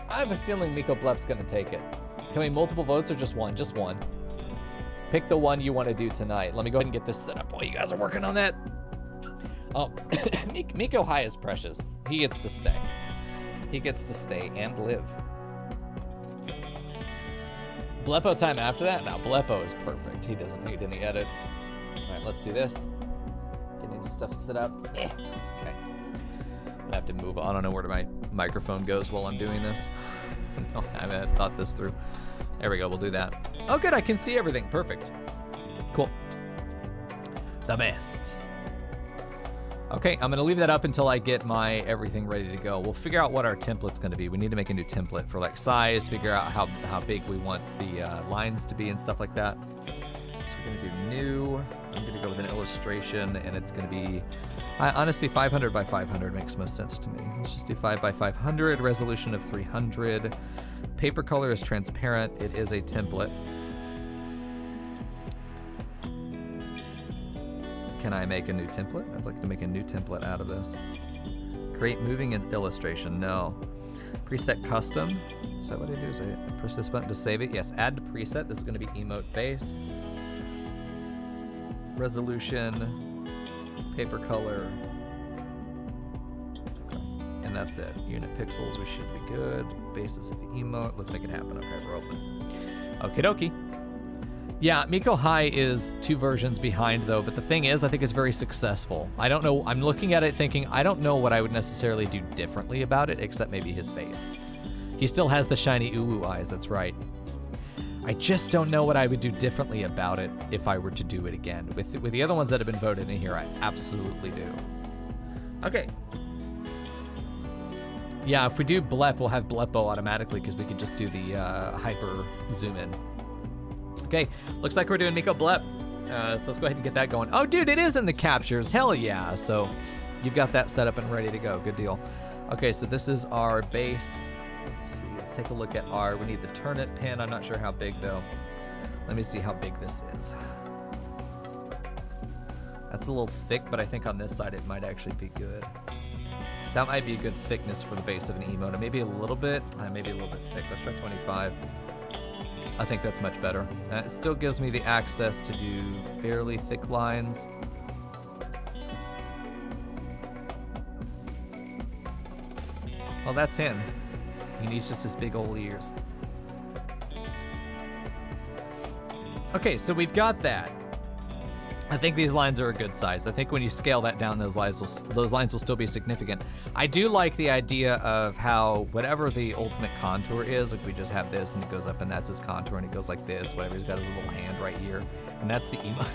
I have a feeling micoinBLEP's gonna take it. Can we multiple votes or just one? Just one. Pick the one you want to do tonight. Let me go ahead and get this set up while you guys are working on that. Oh, Miko High is precious. He gets to stay. He gets to stay and live. Blepo time after that? No, Blepo is perfect. He doesn't need any edits. All right, let's do this. Getting this stuff set up. Okay. I'm gonna have to move on. I don't know where my microphone goes while I'm doing this. No, I haven't thought this through. There we go, we'll do that. Oh good, I can see everything, perfect. Cool. The best. Okay, I'm gonna leave that up until I get my everything ready to go. We'll figure out what our template's gonna be. We need to make a new template for like size, figure out how big we want the lines to be and stuff like that. So we're gonna do new. I'm gonna go with an illustration and it's gonna be, honestly 500 by 500 makes most sense to me. Let's just do 5 by 500, resolution of 300. Paper color is transparent. It is a template. Can I make a new template? I'd like to make a new template out of this. Create moving and illustration. No. Preset custom. Is that what I do? Is I press this button to save it? Yes, add to preset. This is going to be emote base. Resolution. Paper color. And that's it. Unit pixels, we should be good. Basis of emote. Let's make it happen. Okay, we're open. Okie dokie. Yeah, Miko High is 2 versions behind though, but the thing is, I think it's very successful. I don't know, I'm looking at it thinking, I don't know what I would necessarily do differently about it, except maybe his face. He still has the shiny uwu eyes, that's right. I just don't know what I would do differently about it if I were to do it again. With the other ones that have been voted in here, I absolutely do. Okay. Yeah, if we do BLEP, we'll have Blepo automatically because we could just do the hyper zoom in. Okay, looks like we're doing micoinBLEP. So let's go ahead and get that going. Oh, dude, it is in the captures. Hell yeah. So you've got that set up and ready to go. Good deal. Okay, so this is our base. Let's see. Let's take a look at our, we need the turnip pin. I'm not sure how big though. Let me see how big this is. That's a little thick, but I think on this side it might actually be good. That might be a good thickness for the base of an emote. Maybe a little bit thick. Let's try 25. I think that's much better. It still gives me the access to do fairly thick lines. Well, that's him. He needs just his big old ears. Okay, so we've got that. I think these lines are a good size. I think when you scale that down, those lines will still be significant. I do like the idea of how whatever the ultimate contour is, like we just have this and it goes up and that's his contour and it goes like this, whatever, he's got his little hand right here, and that's the emote.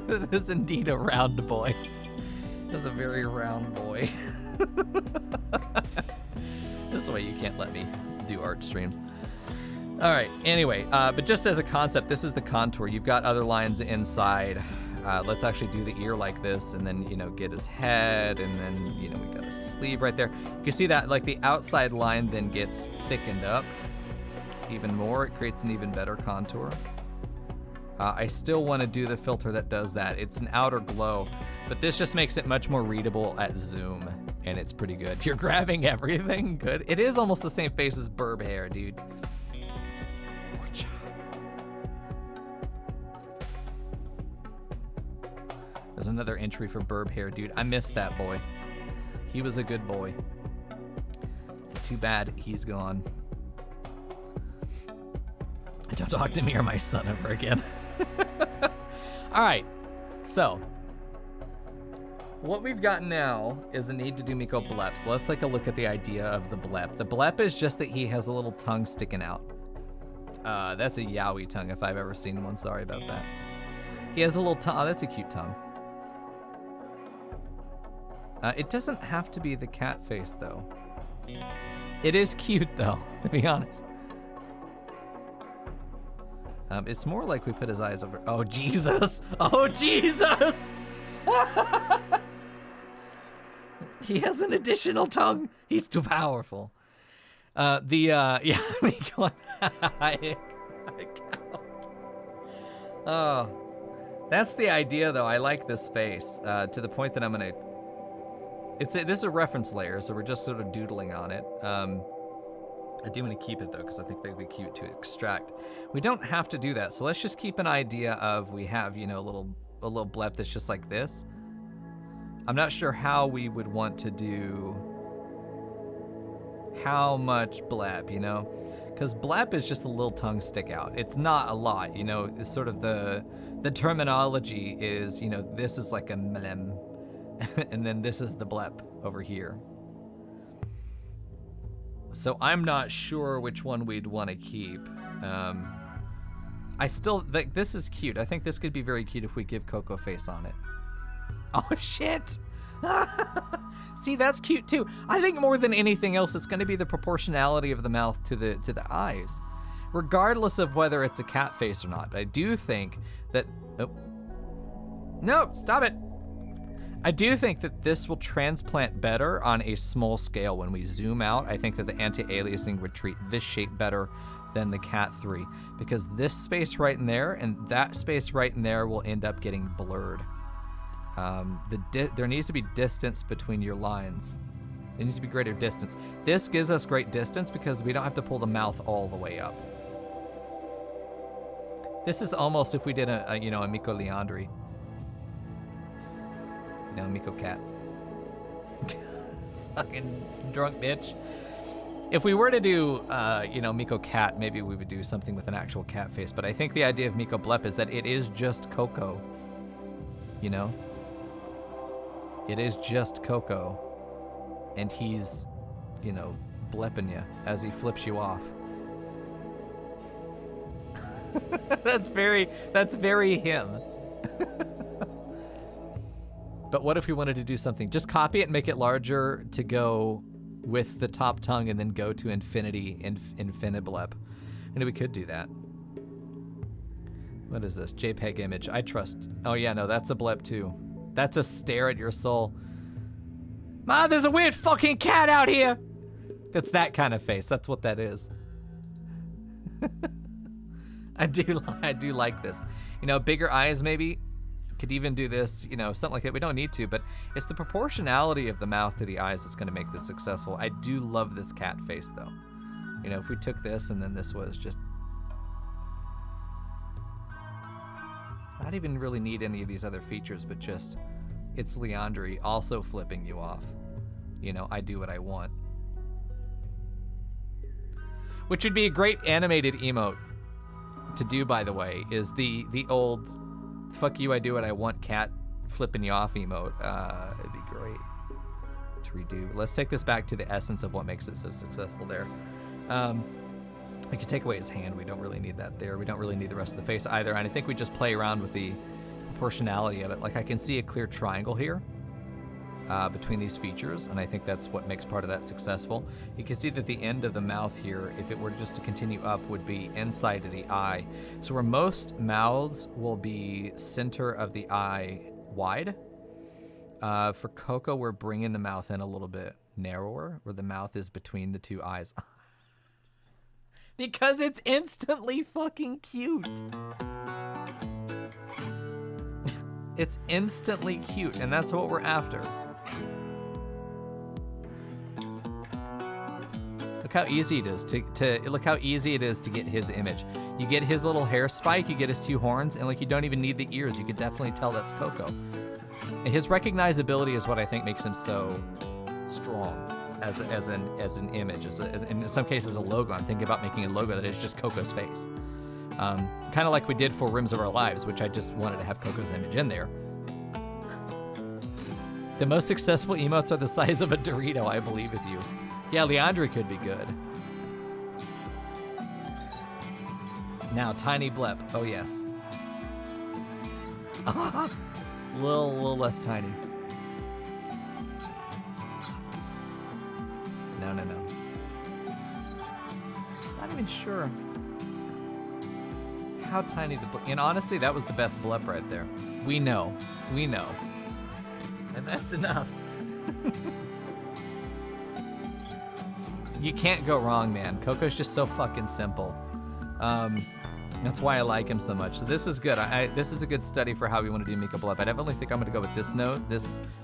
That is indeed a round boy. That's a very round boy. This is why you can't let me do art streams. All right, anyway, but just as a concept, this is the contour. You've got other lines inside. Let's actually do the ear like this and then, get his head and then, we got a sleeve right there. You can see that like the outside line then gets thickened up even more. It creates an even better contour. I still want to do the filter that does that. It's an outer glow, but this just makes it much more readable at zoom, and it's pretty good. You're grabbing everything, good. It is almost the same face as Burb hair, dude. There's another entry for Burb hair, dude. I missed that boy. He was a good boy. It's too bad he's gone. Don't talk to me or my son ever again. All right, so what we've got now is a need to do micoinBLEP. So let's take a look at the idea of the BLEP. The BLEP is just that he has a little tongue sticking out. That's a yaoi tongue if I've ever seen one. Sorry about that. He has a little tongue. Oh, that's a cute tongue. It doesn't have to be the cat face though. It is cute though, to be honest. It's more like we put his eyes over. Oh, Jesus. Oh, Jesus. He has an additional tongue. He's too powerful. Yeah, Miko. Oh, that's the idea, though. I like this face to the point that I'm gonna. This is a reference layer, so we're just sort of doodling on it. I do want to keep it though, because I think they'd be cute to extract. We don't have to do that, so let's just keep an idea of we have, you know, a little blep that's just like this. I'm not sure how we would want to do how much blep, you know, because blep is just a little tongue stick out. It's not a lot, you know. It's sort of the terminology is, you know, this is like a mlem, and then this is the blep over here. So I'm not sure which one we'd want to keep. I still think this is cute. I think this could be very cute if we give Coco face on it. Oh shit! See, that's cute too. I think more than anything else, it's going to be the proportionality of the mouth to the eyes, regardless of whether it's a cat face or not. But I do think that no, stop it. I do think that this will transplant better on a small scale when we zoom out. I think that the anti-aliasing would treat this shape better than the Cat 3, because this space right in there and that space right in there will end up getting blurred. There needs to be distance between your lines. There needs to be greater distance. This gives us great distance because we don't have to pull the mouth all the way up. This is almost if we did a Miko Leandri. No, Miko Cat. Fucking drunk bitch. If we were to do, Miko Cat, maybe we would do something with an actual cat face. But I think the idea of micoinBLEP is that it is just Coco. You know? It is just Coco. And he's, blepping you as he flips you off. That's very him. But what if we wanted to do something? Just copy it and make it larger to go with the top tongue and then go to infinity in micoinBLEP. And we could do that. What is this? JPEG image. I trust. Oh yeah, no, that's a blep too. That's a stare at your soul. Ma, there's a weird fucking cat out here. That's that kind of face. That's what that is. I do like this. Bigger eyes maybe. Could even do this, something like that. We don't need to, but it's the proportionality of the mouth to the eyes that's going to make this successful. I do love this cat face, though. If we took this and then this was just... not even really need any of these other features, but just it's Leandri also flipping you off. I do what I want. Which would be a great animated emote to do, by the way, is the old... fuck you, I do what I want cat flipping you off emote. It'd be great to redo. Let's take this back to the essence of what makes it so successful there. We could take away his hand. We don't really need that there. We don't really need the rest of the face either. And I think we just play around with the proportionality of it. Like I can see a clear triangle here between these features, and I think that's what makes part of that successful. You can see that the end of the mouth here, if it were just to continue up, would be inside of the eye. So where most mouths will be center of the eye wide, for Coco, we're bringing the mouth in a little bit narrower, where the mouth is between the two eyes. Because it's instantly fucking cute. It's instantly cute, and that's what we're after. Look how easy it is to get his image. You get his little hair spike, you get his two horns, and you don't even need the ears. You could definitely tell that's Coco. And his recognizability is what I think makes him so strong as an image, as in some cases a logo. I'm thinking about making a logo that is just Coco's face. Kind of like we did for Rims of Our Lives, which I just wanted to have Coco's image in there. The most successful emotes are the size of a Dorito, I believe with you. Yeah, Leandri could be good. Now, Tiny Blep. Oh, yes. A little less tiny. No. Not even sure how tiny the blep. And honestly, that was the best blep right there. We know. And that's enough. You can't go wrong, man. Coco's just so fucking simple. That's why I like him so much. So this is good. This is a good study for how we want to do micoBLEP. I definitely think I'm going to go with this note.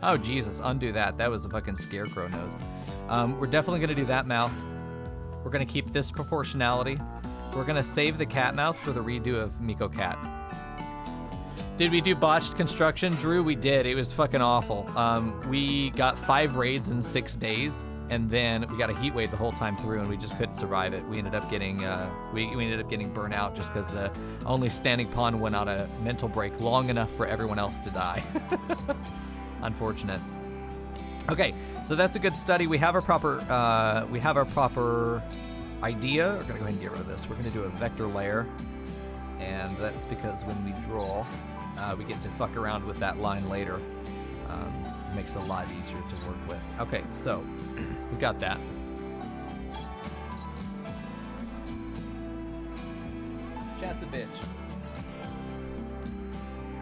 Oh, Jesus, undo that. That was a fucking scarecrow nose. We're definitely going to do that mouth. We're going to keep this proportionality. We're going to save the cat mouth for the redo of Miko Cat. Did we do botched construction? Drew, we did. It was fucking awful. We got 5 raids in 6 days. And then we got a heat wave the whole time through, and we just couldn't survive it. We ended up getting we ended up getting burnt out just because the only standing pawn went on a mental break long enough for everyone else to die. Unfortunate. Okay, so that's a good study. We have our proper idea. We're gonna go ahead and get rid of this. We're gonna do a vector layer, and that's because when we draw, we get to fuck around with that line later. Makes it a lot easier to work with. Okay, so we got that. Chat's a bitch.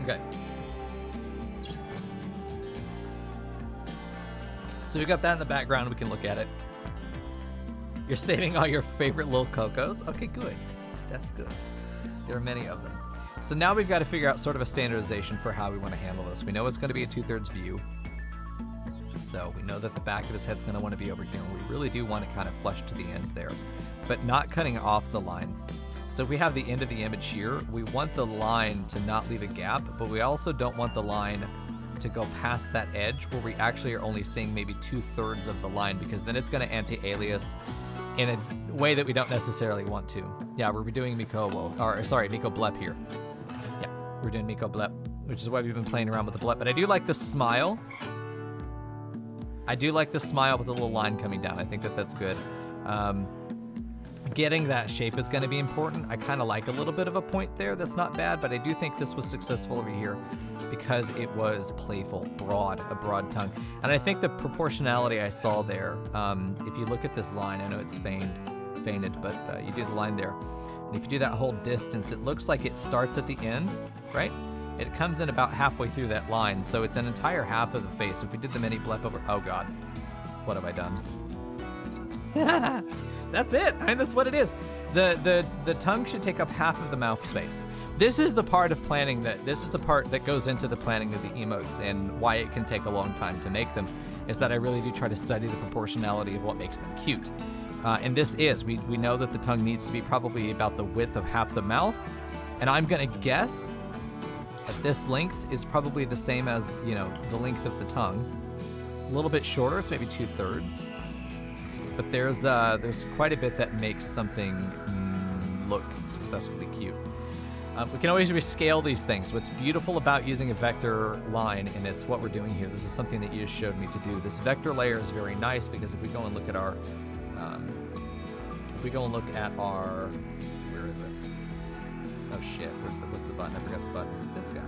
Okay. So we got that in the background. We can look at it. You're saving all your favorite little Cocos? Okay, good. That's good. There are many of them. So now we've got to figure out sort of a standardization for how we want to handle this. We know it's going to be a 2/3 view. So we know that the back of his head's going to want to be over here. We really do want it kind of flush to the end there, but not cutting off the line. So if we have the end of the image here, we want the line to not leave a gap, but we also don't want the line to go past that edge where we actually are only seeing maybe 2/3 of the line, because then it's going to anti-alias in a way that we don't necessarily want to. Yeah, we're doing micoBLEP here. Yeah, we're doing micoBLEP, which is why we've been playing around with the BLEP. But I do like the smile. I do like the smile with a little line coming down. I think that that's good. Getting that shape is going to be important. I kind of like a little bit of a point there. That's not bad, but I do think this was successful over here because it was playful, a broad tongue. And I think the proportionality I saw there, if you look at this line, I know it's feinted, but you do the line there. And if you do that whole distance, it looks like it starts at the end, right? It comes in about halfway through that line, so it's an entire half of the face. So if we did the mini BLEP over, oh God, what have I done? That's it. I mean, that's what it is. The tongue should take up half of the mouth space. This is the part of planning this is the part that goes into the planning of the emotes and why it can take a long time to make them, is that I really do try to study the proportionality of what makes them cute. And this is, we know that the tongue needs to be probably about the width of half the mouth, and I'm gonna guess that this length is probably the same as, the length of the tongue. A little bit shorter, it's maybe 2/3. But there's quite a bit that makes something look successfully cute. We can always rescale these things. What's beautiful about using a vector line, and it's what we're doing here, this is something that you just showed me to do. This vector layer is very nice because if we go and look at our, let's see, where is it? Oh shit, what's the button? I forgot the button. Is it this guy?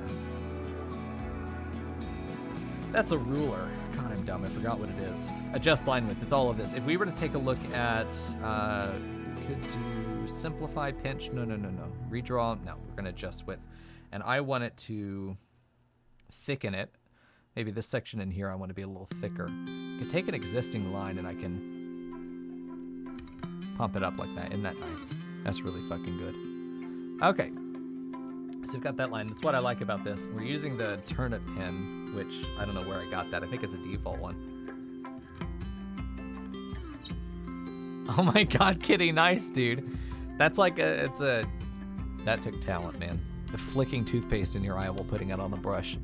That's a ruler. God, I'm dumb. I forgot what it is. Adjust line width. It's all of this. If we were to take a look at, could do simplify, pinch. No. Redraw. No, we're going to adjust width. And I want it to thicken it. Maybe this section in here I want to be a little thicker. I could take an existing line and I can pump it up like that. Isn't that nice? That's really fucking good. Okay. So we've got that line. That's what I like about this. We're using the turnip pen, which I don't know where I got that. I think it's a default one. Oh my God, Kitty, nice, dude. That's like that took talent, man. The flicking toothpaste in your eye while putting it on the brush.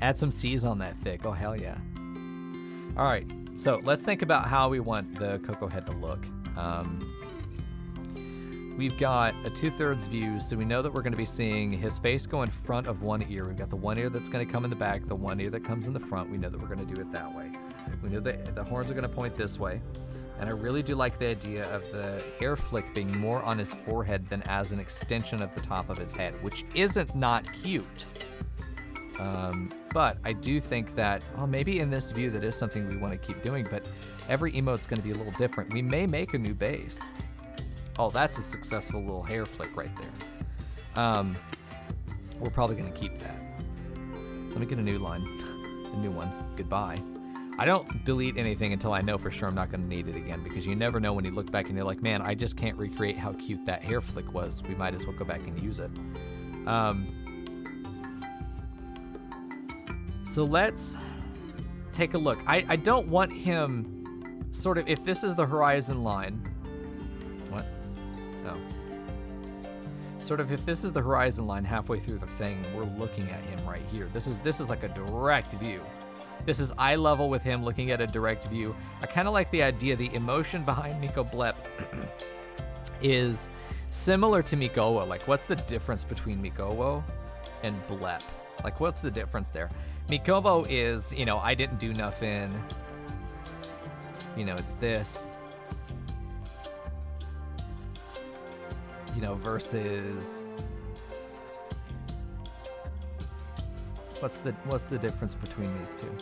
Add some C's on that thick. Oh, hell yeah. All right, so let's think about how we want the Coco head to look. We've got a 2/3 view, so we know that we're going to be seeing his face go in front of one ear. We've got the one ear that's going to come in the back, the one ear that comes in the front. We know that we're going to do it that way. We know that the horns are going to point this way. And I really do like the idea of the hair flick being more on his forehead than as an extension of the top of his head, which isn't not cute. But I do think that, maybe in this view that is something we want to keep doing, but every emote's going to be a little different. We may make a new base. Oh, that's a successful little hair flick right there. We're probably going to keep that. So let me get a new line, a new one. Goodbye. I don't delete anything until I know for sure I'm not going to need it again, because you never know when you look back and you're like, man, I just can't recreate how cute that hair flick was. We might as well go back and use it. So let's take a look. I don't want him sort of, if this is the horizon line, what? Oh. Sort of if this is the horizon line halfway through the thing, we're looking at him right here. This is like a direct view. This is eye level with him looking at a direct view. I kind of like the idea, the emotion behind micoinBLEP is similar to Mikowo. Like, what's the difference between Mikowo and BLEP? Like, what's the difference there? Mikowo is, you know, I didn't do nothing. You know, it's this. You know, versus... What's the difference between these two?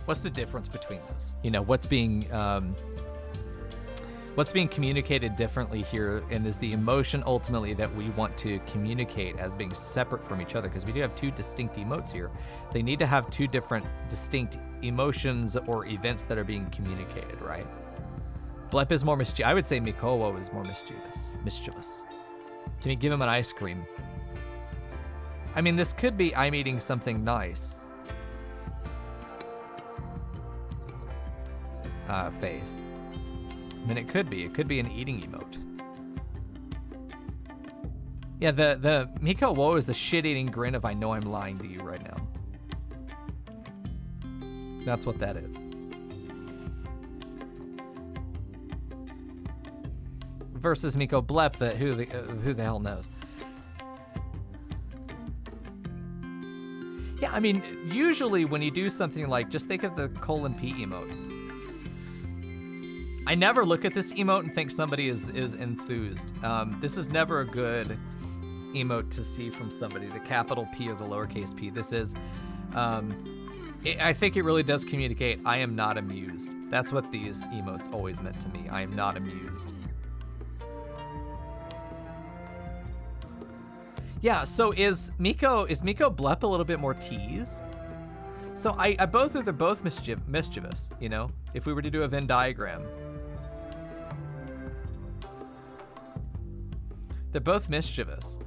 What's the difference between those? You know, what's being communicated differently here, and is the emotion ultimately that we want to communicate as being separate from each other? Because we do have two distinct emotes here. They need to have two different distinct emotions or events that are being communicated, right? BLEP is more mischievous. I would say Mikowo is more mischievous. Can you give him an ice cream? I mean, this could be I'm eating something nice. Face. I mean, it could be an eating emote. Yeah, the Mikowo is the shit-eating grin of I know I'm lying to you right now. That's what that is. Versus micoinBLEP, that who the hell knows? Yeah, I mean, usually when you do something like, just think of the :P emote. I never look at this emote and think somebody is enthused. This is never a good emote to see from somebody, the capital P or the lowercase p. This is, I think it really does communicate, I am not amused. That's what these emotes always meant to me. I am not amused. Yeah, so is micoinBLEP a little bit more tease? So they're both mischievous, you know? If we were to do a Venn diagram. They're both mischievous.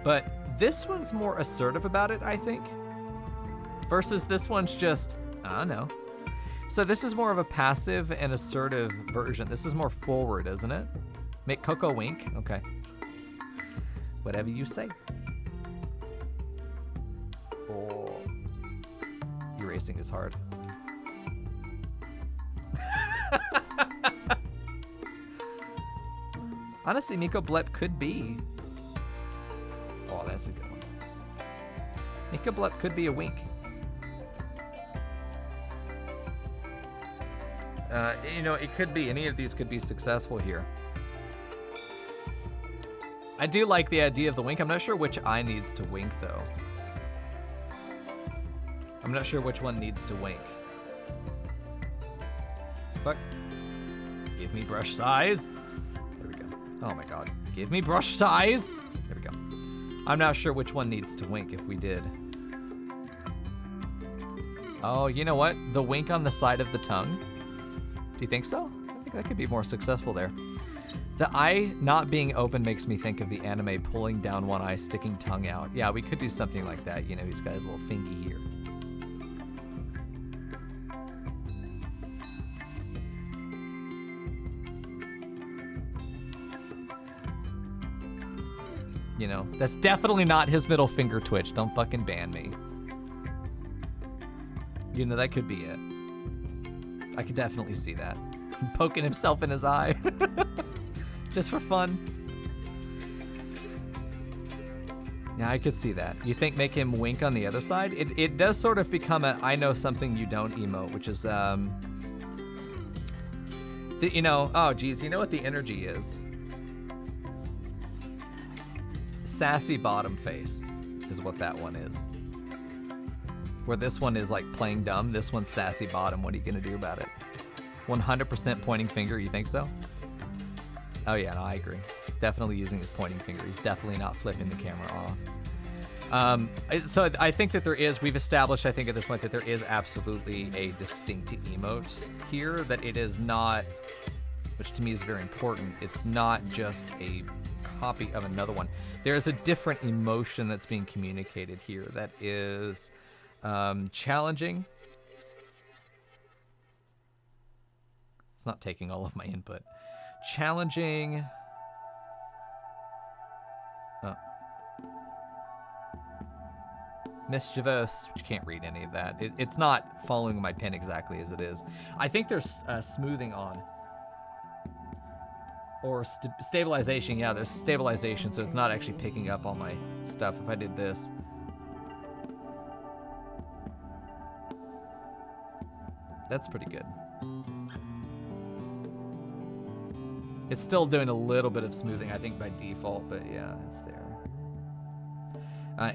But this one's more assertive about it, I think. Versus this one's just, I don't know. So this is more of a passive and assertive version. This is more forward, isn't it? Make Coco wink? Okay. Whatever you say. Oh. Erasing is hard. Honestly, micoinBLEP could be... Oh, that's a good one. micoinBLEP could be a wink. You know, it could be, any of these could be successful here. I do like the idea of the wink. I'm not sure which eye needs to wink, though. I'm not sure which one needs to wink. Fuck. Give me brush size. There we go. Oh my god. Give me brush size. There we go. I'm not sure which one needs to wink if we did. Oh, you know what? The wink on the side of the tongue? Do you think so? I think that could be more successful there. The eye not being open makes me think of the anime pulling down one eye, sticking tongue out. Yeah, we could do something like that. You know, he's got his little fingy here. You know, that's definitely not his middle finger twitch. Don't fucking ban me. You know, that could be it. I could definitely see that. Poking himself in his eye. Just for fun. Yeah, I could see that. You think make him wink on the other side? It does sort of become a I know something you don't emote, which is, you know, oh geez, you know what the energy is? Sassy bottom face is what that one is. Where this one is like playing dumb, this one's sassy bottom. What are you gonna do about it? 100% pointing finger, you think so? Oh yeah, no, I agree. Definitely using his pointing finger. He's definitely not flipping the camera off. So I think that there is, we've established, I think at this point, that there is absolutely a distinct emote here, that it is not, which to me is very important, it's not just a copy of another one. There's a different emotion that's being communicated here that is challenging. It's not taking all of my input. Challenging. Mischievous, which can't read any of that. It's not following my pen exactly as it is. I think there's smoothing on. Or stabilization. Yeah, there's stabilization, so it's not actually picking up all my stuff. If I did this. That's pretty good. It's still doing a little bit of smoothing, I think, by default, but yeah, it's there.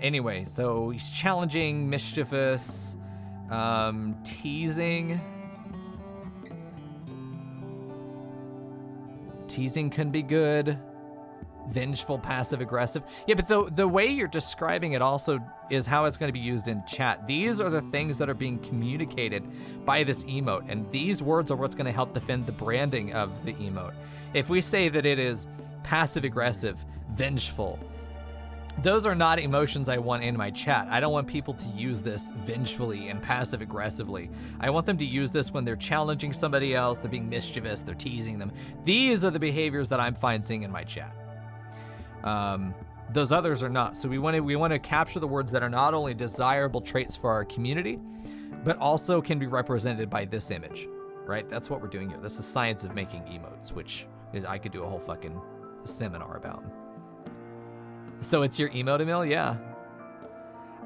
Anyway, so he's challenging, mischievous, teasing. Teasing can be good. Vengeful, passive aggressive. Yeah, but the way you're describing it also is how it's going to be used in chat. These are the things that are being communicated by this emote, and these words are what's going to help defend the branding of the emote. If we say that it is passive aggressive, vengeful, those are not emotions I want in my chat. I don't want people to use this vengefully and passive aggressively. I want them to use this when they're challenging somebody else, they're being mischievous, they're teasing them. These are the behaviors that I'm fine seeing in my chat. Those others are not. So we want to capture the words that are not only desirable traits for our community, but also can be represented by this image, right? That's what we're doing here. That's the science of making emotes, which is, I could do a whole fucking seminar about. So it's your emote, Emil? Yeah.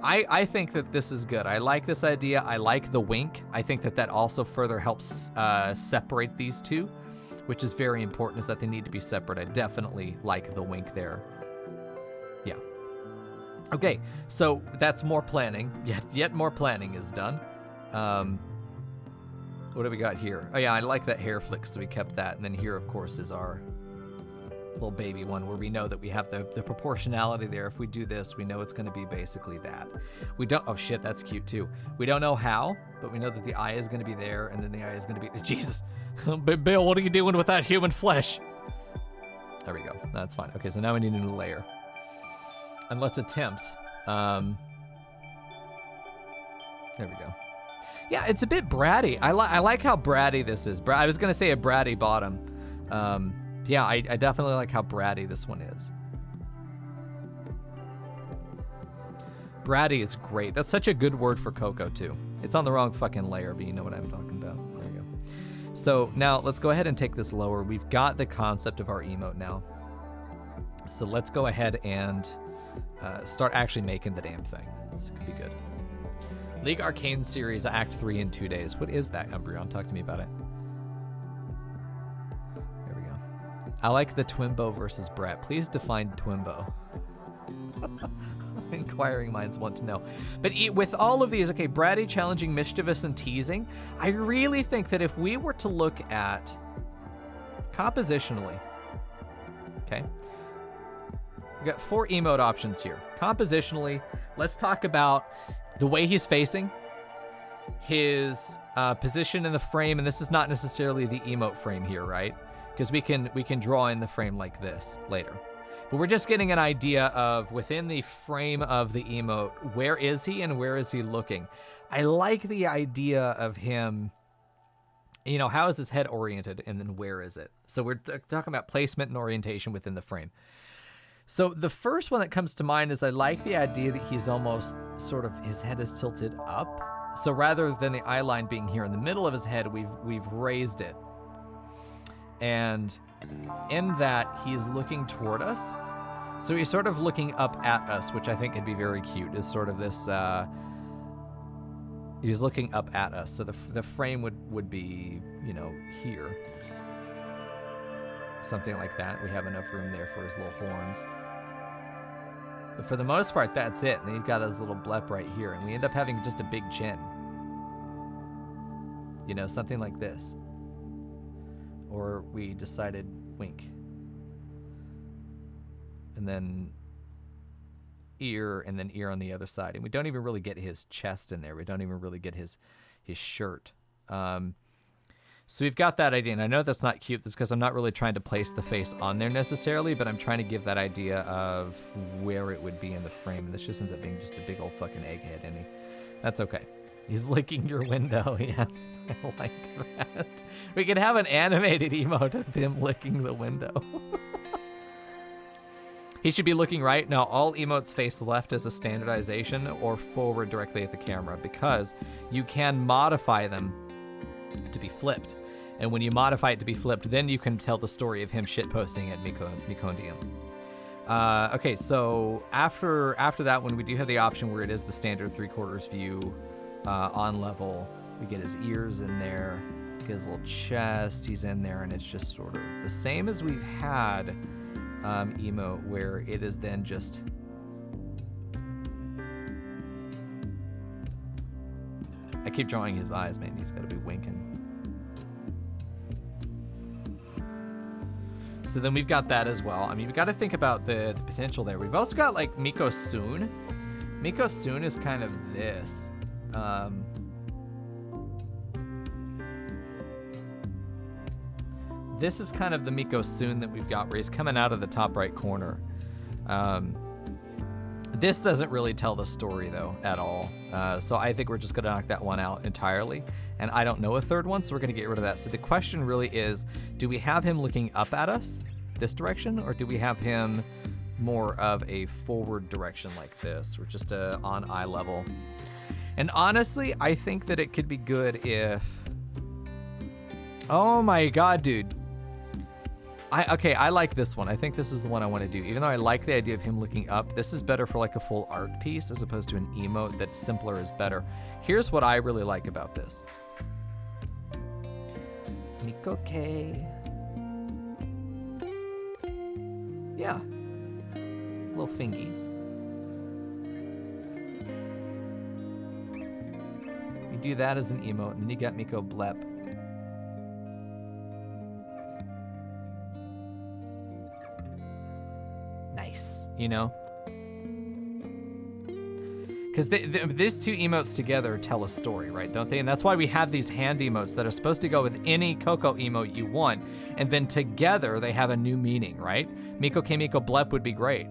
I think that this is good. I like this idea. I like the wink. I think that that also further helps separate these two, which is very important, is that they need to be separate. I definitely like the wink there. Yeah. Okay, so that's more planning. Yet more planning is done. What do we got here? Oh yeah, I like that hair flick, so we kept that. And then here, of course, is our little baby one where we know that we have the proportionality there. If we do this, we know it's going to be basically that. We don't, oh shit, that's cute too. We don't know how, but we know that the eye is going to be there, and then the eye is going to be, Jesus. Bill, what are you doing with that human flesh? There we go. That's fine. Okay, so now we need a new layer. And let's attempt. There we go. Yeah, it's a bit bratty. I like how bratty this is. I was going to say a bratty bottom. Yeah, I definitely like how bratty this one is. Bratty is great. That's such a good word for Coco, too. It's on the wrong fucking layer, but you know what I'm talking about. There you go. So now let's go ahead and take this lower. We've got the concept of our emote now. So let's go ahead and start actually making the damn thing. This could be good. League Arcane series, Act 3 in 2 days. What is that, Umbreon? Talk to me about it. I like the Twimbo versus Brett. Please define Twimbo. Inquiring minds want to know. But with all of these, okay, bratty, challenging, mischievous, and teasing, I really think that if we were to look at compositionally, okay, we got 4 emote options here. Compositionally, let's talk about the way he's facing, his position in the frame, and this is not necessarily the emote frame here, right? Because we can draw in the frame like this later. But we're just getting an idea of, within the frame of the emote, where is he and where is he looking? I like the idea of him, you know, how is his head oriented and then where is it? So we're talking about placement and orientation within the frame. So the first one that comes to mind is I like the idea that he's almost sort of, his head is tilted up. So rather than the eye line being here in the middle of his head, we've raised it. And in that, he's looking toward us. So he's sort of looking up at us, which I think could be very cute, is sort of this, he's looking up at us. So the frame would be, you know, here. Something like that. We have enough room there for his little horns. But for the most part, that's it. And then he's got his little blep right here. And we end up having just a big chin. You know, something like this. Or we decided wink. And then ear, and then ear on the other side. And we don't even really get his chest in there. We don't even really get his shirt. So we've got that idea, and I know that's not cute. That's because I'm not really trying to place the face on there necessarily, but I'm trying to give that idea of where it would be in the frame. And this just ends up being just a big old fucking egghead, and that's okay. He's licking your window. Yes, I like that. We could have an animated emote of him licking the window. He should be looking right. Now, all emotes face left as a standardization or forward directly at the camera, because you can modify them to be flipped. And when you modify it to be flipped, then you can tell the story of him shitposting at micoinBLEP. Okay, so after that one, we do have the option where it is the standard 3/4 view on level. We get his ears in there, get his little chest, he's in there, and it's just sort of the same as we've had emote, where it is then just I keep drawing his eyes, man. He's got to be winking. So then we've got that as well. I mean, we've got to think about the potential there. We've also got like Miko Soon. Miko Soon is kind of this. This is kind of the Miko Soon that we've got, where he's coming out of the top right corner. This doesn't really tell the story, though, at all. So I think we're just going to knock that one out entirely. And I don't know a third one, so we're going to get rid of that. So the question really is, do we have him looking up at us this direction, or do we have him more of a forward direction like this, or just on eye level? And honestly, I think that it could be good if... Oh my god, dude. I like this one. I think this is the one I want to do. Even though I like the idea of him looking up, this is better for like a full art piece as opposed to an emote that simpler is better. Here's what I really like about this. Miko K. Yeah. Little fingies. You do that as an emote, and then you got micoinBLEP. Nice, you know? Because these two emotes together tell a story, right? Don't they? And that's why we have these hand emotes that are supposed to go with any Coco emote you want, and then together they have a new meaning, right? Miko K micoinBLEP would be great.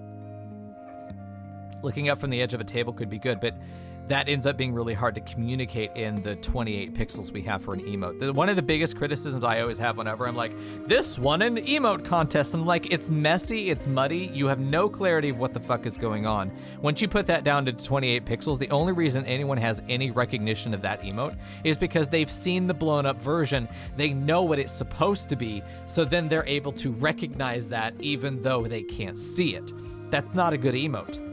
Looking up from the edge of a table could be good, but that ends up being really hard to communicate in the 28 pixels we have for an emote. One of the biggest criticisms I always have whenever I'm like, this won an emote contest, and I'm like, it's messy, it's muddy, you have no clarity of what the fuck is going on. Once you put that down to 28 pixels, the only reason anyone has any recognition of that emote is because they've seen the blown up version, they know what it's supposed to be, so then they're able to recognize that even though they can't see it. That's not a good emote.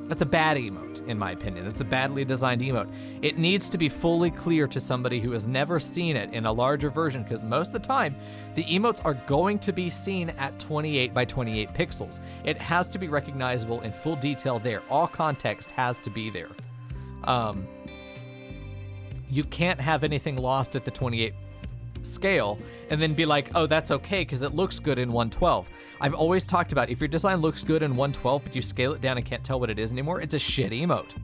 That's a bad emote, in my opinion. It's a badly designed emote. It needs to be fully clear to somebody who has never seen it in a larger version, because most of the time, the emotes are going to be seen at 28 by 28 pixels. It has to be recognizable in full detail there. All context has to be there. You can't have anything lost at the 28 scale and then be like, oh, that's okay because it looks good in 112. I've always talked about, if your design looks good in 112 but you scale it down and can't tell what it is anymore, it's a shit emote.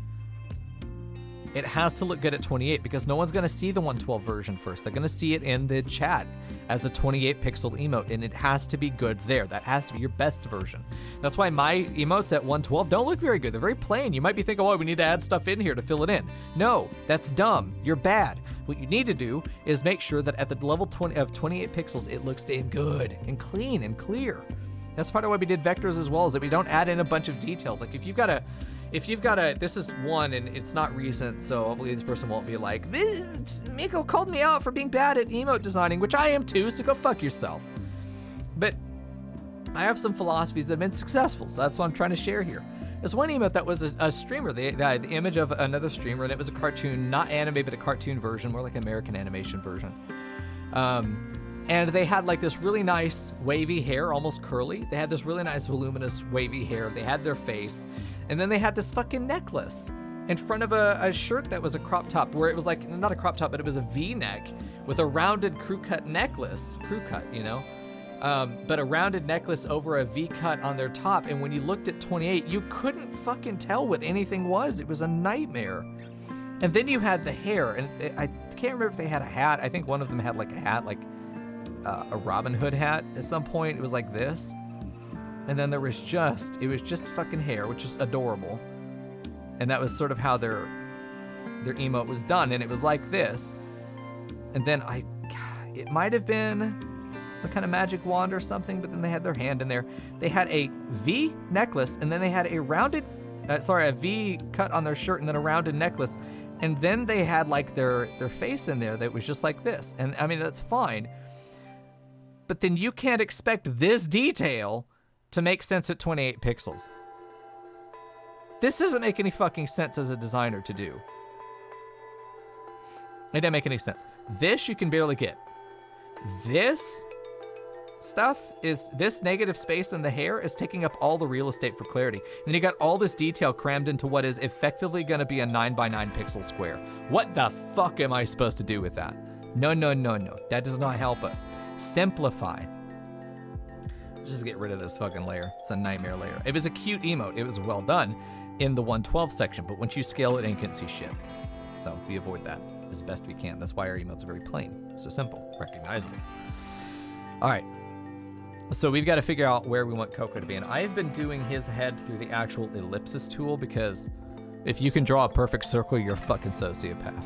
It has to look good at 28 because no one's going to see the 112 version first. They're going to see it in the chat as a 28 pixel emote, and it has to be good there. That has to be your best version. That's why my emotes at 112 don't look very good. They're very plain. You might be thinking, oh, we need to add stuff in here to fill it in. No, that's dumb. You're bad. What you need to do is make sure that at the level 20 of 28 pixels, it looks damn good and clean and clear. That's part of why we did vectors as well, is that we don't add in a bunch of details. Like if you've got a, this is one and it's not recent, so hopefully this person won't be like, Miko called me out for being bad at emote designing, which I am too, so go fuck yourself. But I have some philosophies that have been successful, so that's what I'm trying to share here. There's one emote that was a streamer, the image of another streamer, and it was a cartoon, not anime, but a cartoon version, more like an American animation version. And they had like this really nice wavy hair, almost curly. They had this really nice voluminous wavy hair. They had their face. And then they had this fucking necklace in front of a shirt that was a crop top, where it was like, not a crop top, but it was a V-neck with a rounded crew cut necklace. Crew cut, you know? but a rounded necklace over a V cut on their top. And when you looked at 28, you couldn't fucking tell what anything was. It was a nightmare. And then you had the hair, and I can't remember if they had a hat. I think one of them had like a hat, like a Robin Hood hat at some point. It was like this. And then there was it was just fucking hair, which is adorable. And that was sort of how their emote was done. And it was like this. And then it might have been some kind of magic wand or something, but then they had their hand in there. They had a V necklace, and then they had a a V cut on their shirt, and then a rounded necklace. And then they had like their face in there that was just like this. And I mean, that's fine. But then you can't expect this detail to make sense at 28 pixels. This doesn't make any fucking sense as a designer to do. It didn't make any sense. This you can barely get. This stuff this negative space in the hair is taking up all the real estate for clarity. And then you got all this detail crammed into what is effectively going to be a 9x9 pixel square. What the fuck am I supposed to do with that? No. That does not help us. Simplify. Just get rid of this fucking layer. It's a nightmare layer. It was a cute emote. It was well done in the 112 section, but once you scale it, you can't see shit. So we avoid that as best we can. That's why our emotes are very plain. So simple, recognizable. All right. So we've got to figure out where we want Coco to be. And I've been doing his head through the actual ellipsis tool, because if you can draw a perfect circle, you're a fucking sociopath.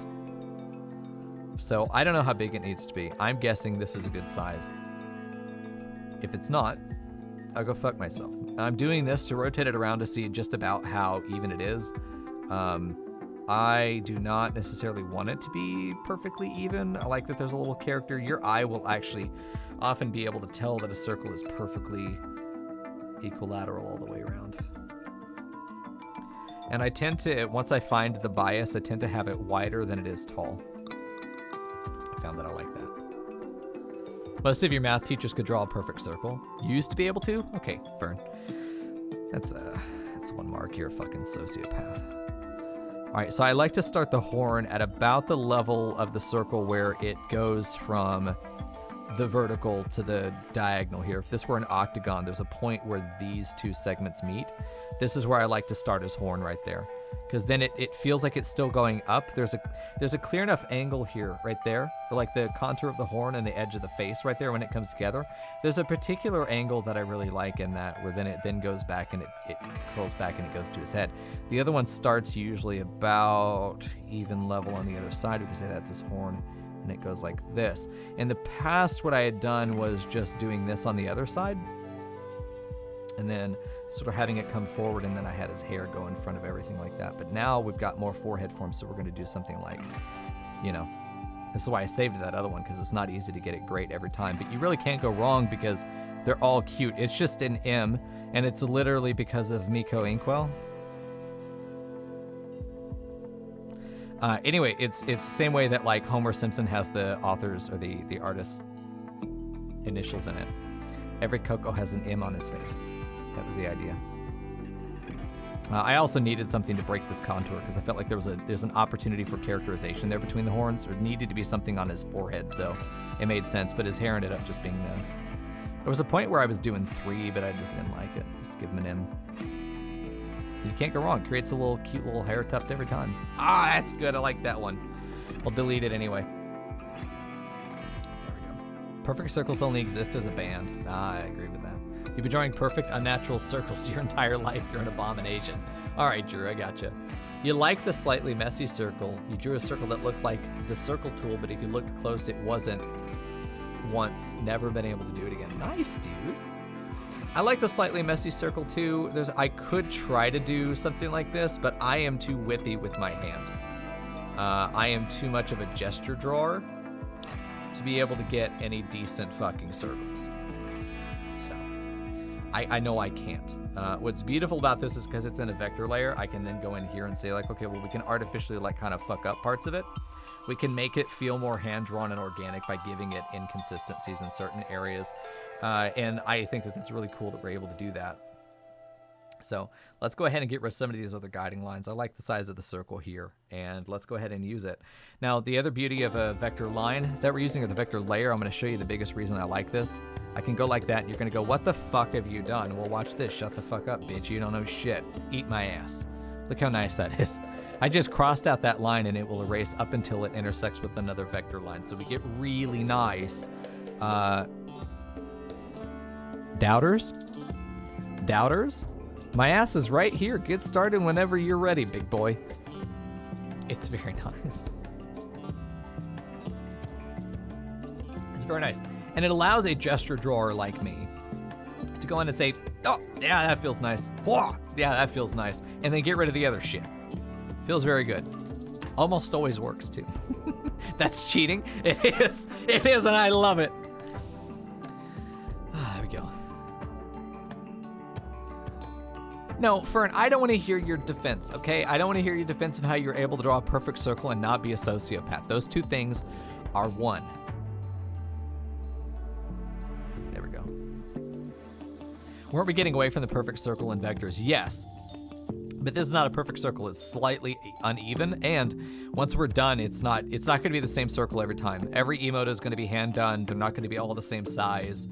So I don't know how big it needs to be. I'm guessing this is a good size. If it's not, I'll go fuck myself. I'm doing this to rotate it around to see just about how even it is. I do not necessarily want it to be perfectly even. I like that there's a little character. Your eye will actually often be able to tell that a circle is perfectly equilateral all the way around. And I tend to, once I find the bias, I tend to have it wider than it is tall. I found that I like that. Most of your math teachers could draw a perfect circle. You used to be able to? Okay, Fern. That's one mark. You're a fucking sociopath. All right, so I like to start the horn at about the level of the circle where it goes from the vertical to the diagonal here. If this were an octagon, there's a point where these two segments meet. This is where I like to start his horn right there, because then it feels like it's still going up. There's a clear enough angle here, right there, for like the contour of the horn and the edge of the face right there when it comes together. There's a particular angle that I really like in that, where then it then goes back and it curls back and it goes to his head. The other one starts usually about even level on the other side. We can say that's his horn, and it goes like this. In the past, what I had done was just doing this on the other side, and then sort of having it come forward, and then I had his hair go in front of everything like that. But now we've got more forehead form, so we're going to do something like, this is why I saved that other one, because it's not easy to get it great every time. But you really can't go wrong because they're all cute. It's just an M, and it's literally because of micoinBLEP. Anyway, it's the same way that like Homer Simpson has the authors or the artist's initials in it. Every Coco has an M on his face. That was the idea. I also needed something to break this contour, because I felt like there's an opportunity for characterization there between the horns. There needed to be something on his forehead, so it made sense, but his hair ended up just being this. There was a point where I was doing 3, but I just didn't like it. Just give him an M. You can't go wrong. Creates a little cute little hair tuft every time. Ah, that's good. I like that one. I'll delete it anyway. There we go. Perfect circles only exist as a band. I agree with that. You've been drawing perfect, unnatural circles your entire life. You're an abomination. All right, Drew, I gotcha. You like the slightly messy circle. You drew a circle that looked like the circle tool, but if you looked close, it wasn't. Once, never been able to do it again. Nice, dude. I like the slightly messy circle too. I could try to do something like this, but I am too whippy with my hand. I am too much of a gesture drawer to be able to get any decent fucking circles. So I know I can't. What's beautiful about this is because it's in a vector layer, I can then go in here and say like, okay, well, we can artificially like kind of fuck up parts of it. We can make it feel more hand-drawn and organic by giving it inconsistencies in certain areas. And I think that that's really cool that we're able to do that. So let's go ahead and get rid of some of these other guiding lines. I like the size of the circle here, and let's go ahead and use it. Now, the other beauty of a vector line that we're using, or the vector layer, I'm going to show you the biggest reason I like this. I can go like that, and you're gonna go, what the fuck have you done? Well, watch this. Shut the fuck up, bitch. You don't know shit. Eat my ass. Look how nice that is. I just crossed out that line, and it will erase up until it intersects with another vector line. So we get really nice. Doubters? Doubters? My ass is right here. Get started whenever you're ready, big boy. It's very nice. It's very nice. And it allows a gesture drawer like me to go in and say, oh, yeah, that feels nice. Whoa, yeah, that feels nice. And then get rid of the other shit. Feels very good. Almost always works, too. That's cheating. It is. It is, and I love it. There we go. No, Fern, I don't want to hear your defense, okay? I don't want to hear your defense of how you're able to draw a perfect circle and not be a sociopath. Those two things are one. There we go. Weren't we getting away from the perfect circle in vectors? Yes. But this is not a perfect circle. It's slightly uneven, and once we're done, it's not going to be the same circle every time. Every emote is going to be hand done. They're not going to be all the same size,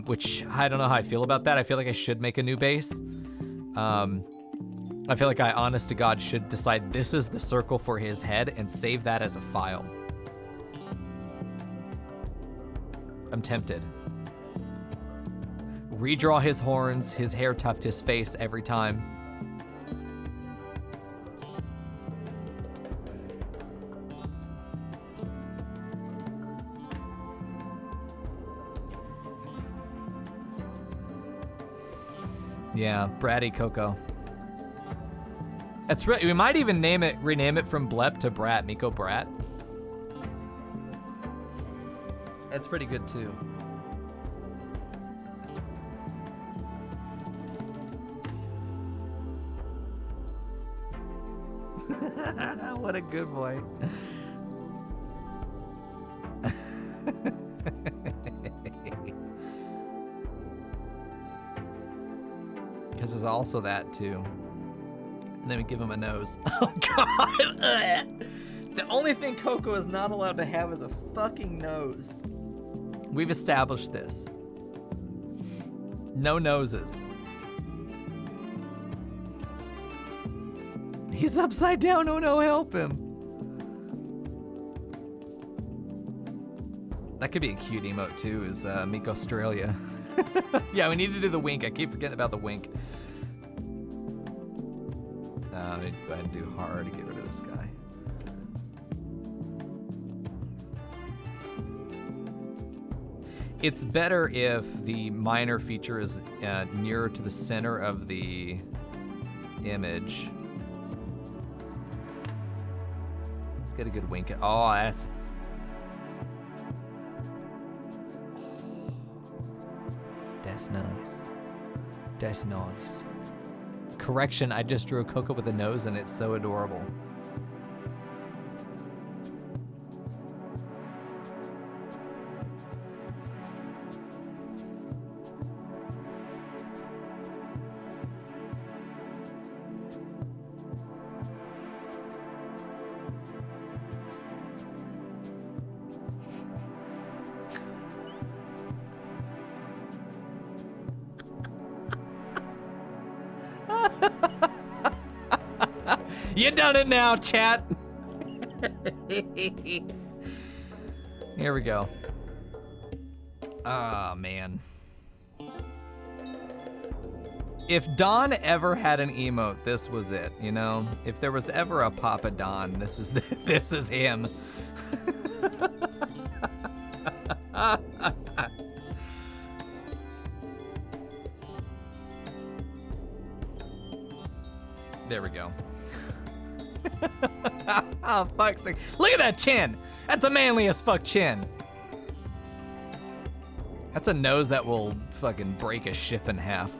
which I don't know how I feel about that. I feel like I should make a new base. I feel like I, honest to God, should decide this is the circle for his head and save that as a file. I'm tempted. Redraw his horns, his hair tuft, his face every time. Yeah, Bratty Coco. That's right. We might even rename it from Blep to Brat, Miko Brat. That's pretty good too. What a good boy. Because there's also that too. And then we give him a nose. Oh God! The only thing Coco is not allowed to have is a fucking nose. We've established this. No noses. He's upside down. Oh no, help him. That could be a cute emote too, is Meek Australia. Yeah, we need to do the wink. I keep forgetting about the wink. Let me go ahead and do hard to get rid of this guy. It's better if the minor feature is nearer to the center of the image. Let's get a good wink. Oh, that's... That's nice. That's nice. Correction, I just drew a Coco with a nose and it's so adorable. You done it now, chat. Here we go. Oh, man. If Don ever had an emote, this was it, you know? If there was ever a Papa Don, this is him. There we go. Oh, fuck's sake. Look at that chin. That's a manly as fuck chin. That's a nose that will fucking break a ship in half.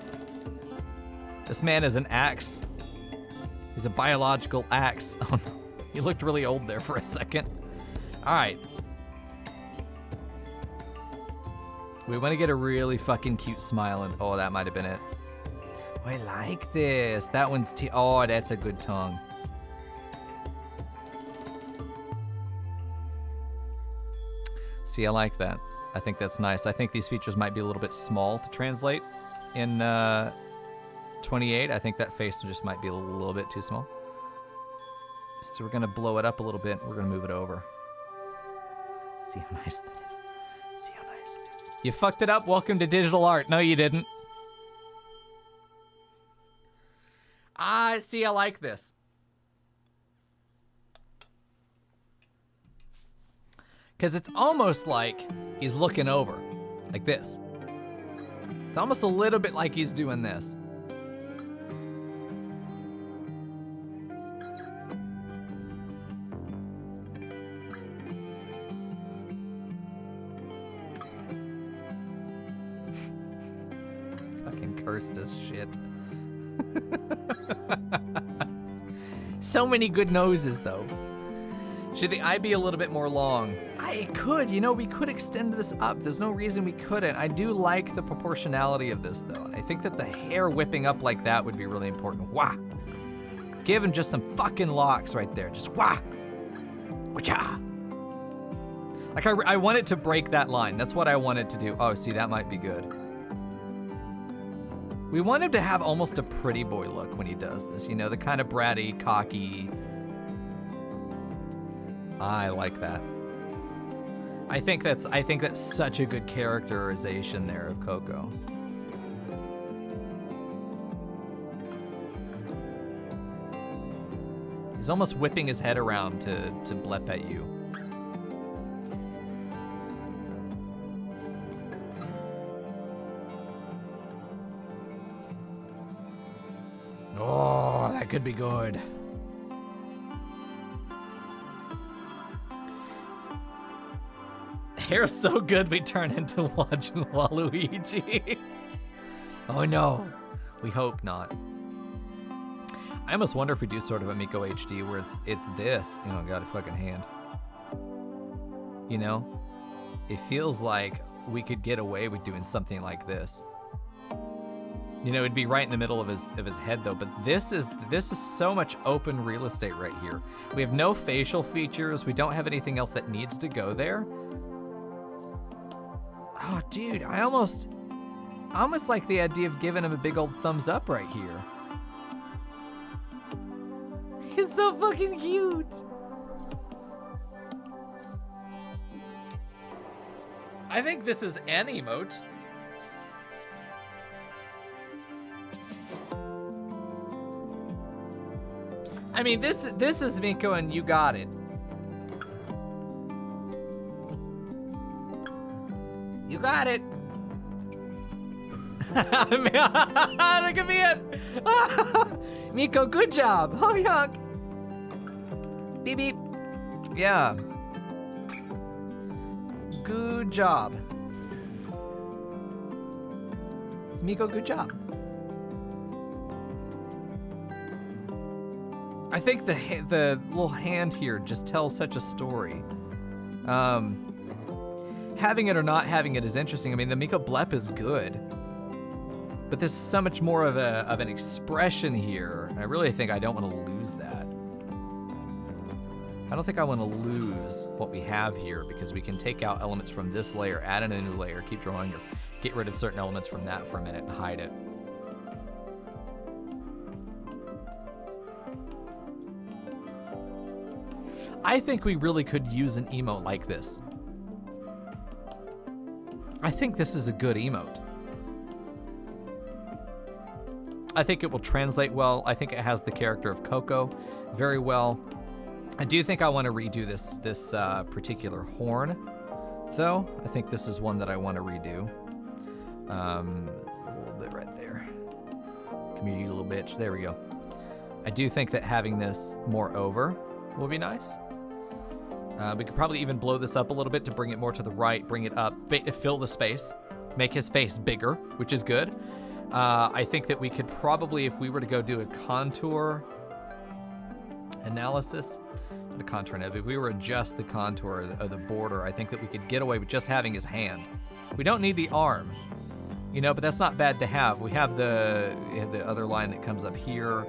This man is an axe. He's a biological axe. Oh no. He looked really old there for a second. All right. We want to get a really fucking cute smile and oh, that might have been it. Oh, I like this. That one's oh, that's a good tongue. See, I like that. I think that's nice. I think these features might be a little bit small to translate in 28. I think that face just might be a little bit too small. So we're gonna blow it up a little bit. We're gonna move it over. See how nice that is. See how nice it is. You fucked it up. Welcome to digital art. No, you didn't. See, I like this. Because it's almost like he's looking over, like this. It's almost a little bit like he's doing this. Fucking cursed as shit. So many good noses, though. Should the eye be a little bit more long? It could, you know, we could extend this up. There's no reason we couldn't. I do like the proportionality of this, though. And I think that the hair whipping up like that would be really important. Wah! Give him just some fucking locks right there. Just wah! Wacha! Like, I want it to break that line. That's what I want it to do. Oh, see, that might be good. We want him to have almost a pretty boy look when he does this. You know, the kind of bratty, cocky... I like that. I think that's such a good characterization there of Coco. He's almost whipping his head around to blep at you. Oh, that could be good. Hair's so good we turn into Waluigi. Oh no, we hope not. I almost wonder if we do sort of a Miko HD where it's this. You know, got a fucking hand. You know, it feels like we could get away with doing something like this. You know, it'd be right in the middle of his head though. But this is so much open real estate right here. We have no facial features. We don't have anything else that needs to go there. Oh, dude, I almost like the idea of giving him a big old thumbs up right here. He's so fucking cute. I think this is an emote. I mean, this is Miko and you got it. You got it. That could be it. Miko, good job. Oh, yuck. Beep, beep. Yeah. Good job. It's Miko, good job. I think the little hand here just tells such a story. Having it or not having it is interesting. I mean, the micoinBLEP is good, but there's so much more of an expression here. I really think I don't want to lose that. I don't think I want to lose what we have here because we can take out elements from this layer, add in a new layer, keep drawing, or get rid of certain elements from that for a minute and hide it. I think we really could use an emote like this. I think this is a good emote. I think it will translate well. I think it has the character of Coco very well. I do think I want to redo this particular horn, though. I think this is one that I want to redo. It's a little bit right there. Come here, you little bitch. There we go. I do think that having this more over will be nice. We could probably even blow this up a little bit to bring it more to the right, bring it up, fill the space, make his face bigger, which is good. I think that we could probably, if we were to go do a contour analysis, if we were to adjust the contour of the border, I think that we could get away with just having his hand. We don't need the arm, you know, but that's not bad to have. We have the other line that comes up here.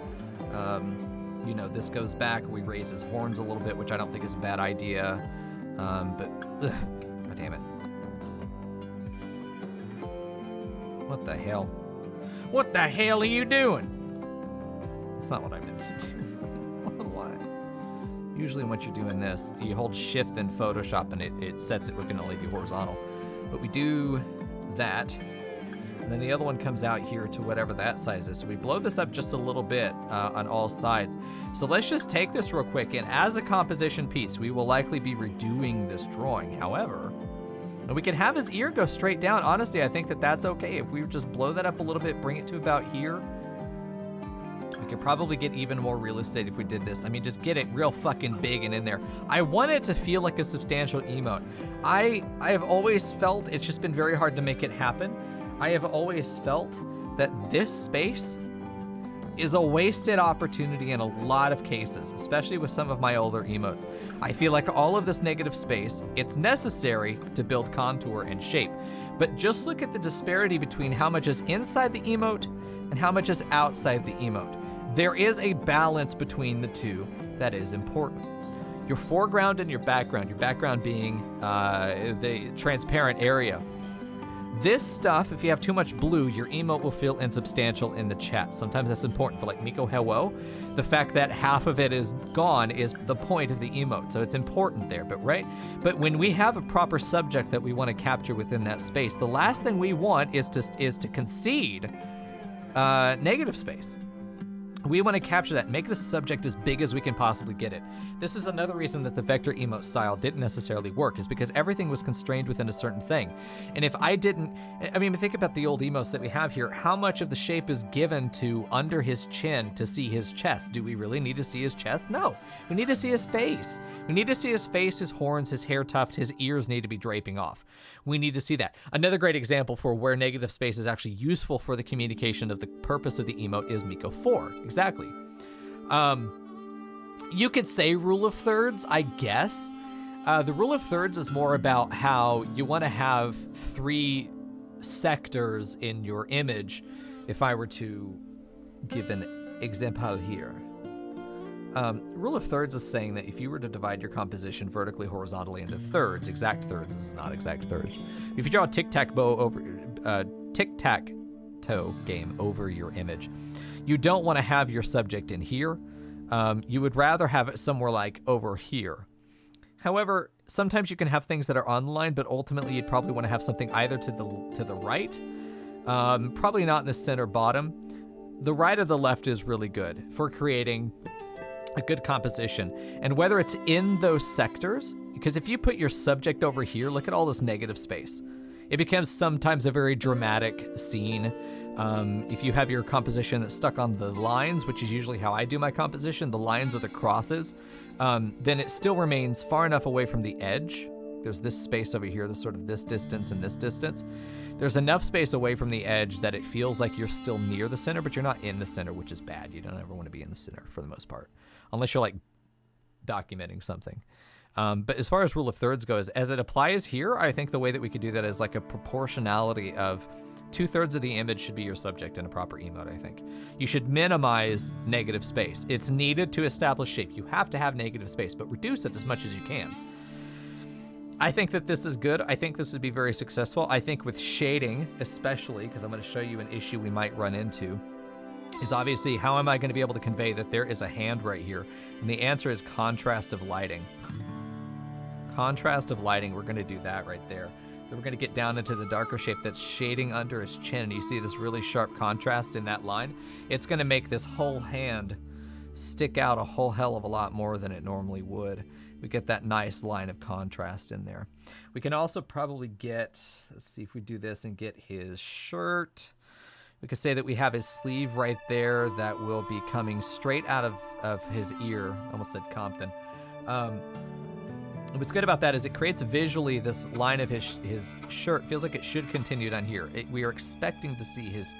You know, this goes back. We raise his horns a little bit, which I don't think is a bad idea. But, ugh, God damn it. What the hell? What the hell are you doing? That's not what I meant to do. What? Usually once you're doing this, you hold shift in Photoshop and it sets it, we're gonna only be horizontal. But we do that. And then the other one comes out here to whatever that size is. So we blow this up just a little bit on all sides. So let's just take this real quick. And as a composition piece, we will likely be redoing this drawing. However, and we can have his ear go straight down. Honestly, I think that that's okay. If we just blow that up a little bit, bring it to about here, we could probably get even more real estate if we did this. I mean, just get it real fucking big and in there. I want it to feel like a substantial emote. I have always felt it's just been very hard to make it happen. I have always felt that this space is a wasted opportunity in a lot of cases, especially with some of my older emotes. I feel like all of this negative space, it's necessary to build contour and shape. But just look at the disparity between how much is inside the emote and how much is outside the emote. There is a balance between the two that is important. Your foreground and your background being the transparent area. This stuff, if you have too much blue, your emote will feel insubstantial in the chat. Sometimes that's important for like Miko Hello. The fact that half of it is gone is the point of the emote, so it's important there, but when we have a proper subject that we want to capture within that space, the last thing we want is to concede negative space. We want to capture that, make the subject as big as we can possibly get it. This is another reason that the vector emote style didn't necessarily work, is because everything was constrained within a certain thing. And if I didn't, I mean, think about the old emotes that we have here. How much of the shape is given to under his chin to see his chest? Do we really need to see his chest? No, we need to see his face. We need to see his face, his horns, his hair tuft, his ears need to be draping off. We need to see that. Another great example for where negative space is actually useful for the communication of the purpose of the emote is Miko 4. Exactly. You could say rule of thirds, I guess. The rule of thirds is more about how you want to have 3 sectors in your image. If I were to give an example here. Rule of thirds is saying that if you were to divide your composition vertically, horizontally into thirds, exact thirds, this is not exact thirds. If you draw a tic-tac-toe game over your image, you don't want to have your subject in here. You would rather have it somewhere like over here. However, sometimes you can have things that are on the line, but ultimately you'd probably want to have something either to the right, probably not in the center bottom. The right or the left is really good for creating a good composition. And whether it's in those sectors, because if you put your subject over here, look at all this negative space. It becomes sometimes a very dramatic scene. If you have your composition that's stuck on the lines, which is usually how I do my composition, the lines or the crosses, then it still remains far enough away from the edge. There's this space over here, this sort of this distance and this distance. There's enough space away from the edge that it feels like you're still near the center, but you're not in the center, which is bad. You don't ever want to be in the center for the most part, unless you're like documenting something. But as far as rule of thirds goes, as it applies here, I think the way that we could do that is like a proportionality of 2/3 of the image should be your subject in a proper emote, I think. You should minimize negative space. It's needed to establish shape. You have to have negative space, but reduce it as much as you can. I think that this is good. I think this would be very successful. I think with shading, especially, because I'm going to show you an issue we might run into, is obviously how am I going to be able to convey that there is a hand right here? And the answer is contrast of lighting. Contrast of lighting, we're going to do that right there. Then we're going to get down into the darker shape that's shading under his chin. And you see this really sharp contrast in that line? It's going to make this whole hand stick out a whole hell of a lot more than it normally would. We get that nice line of contrast in there. We can also probably get, let's see if we do this and get his shirt. We could say that we have his sleeve right there that will be coming straight out of his ear. I almost said Compton. What's good about that is it creates visually this line of his shirt. Feels like it should continue down here. We are expecting to see his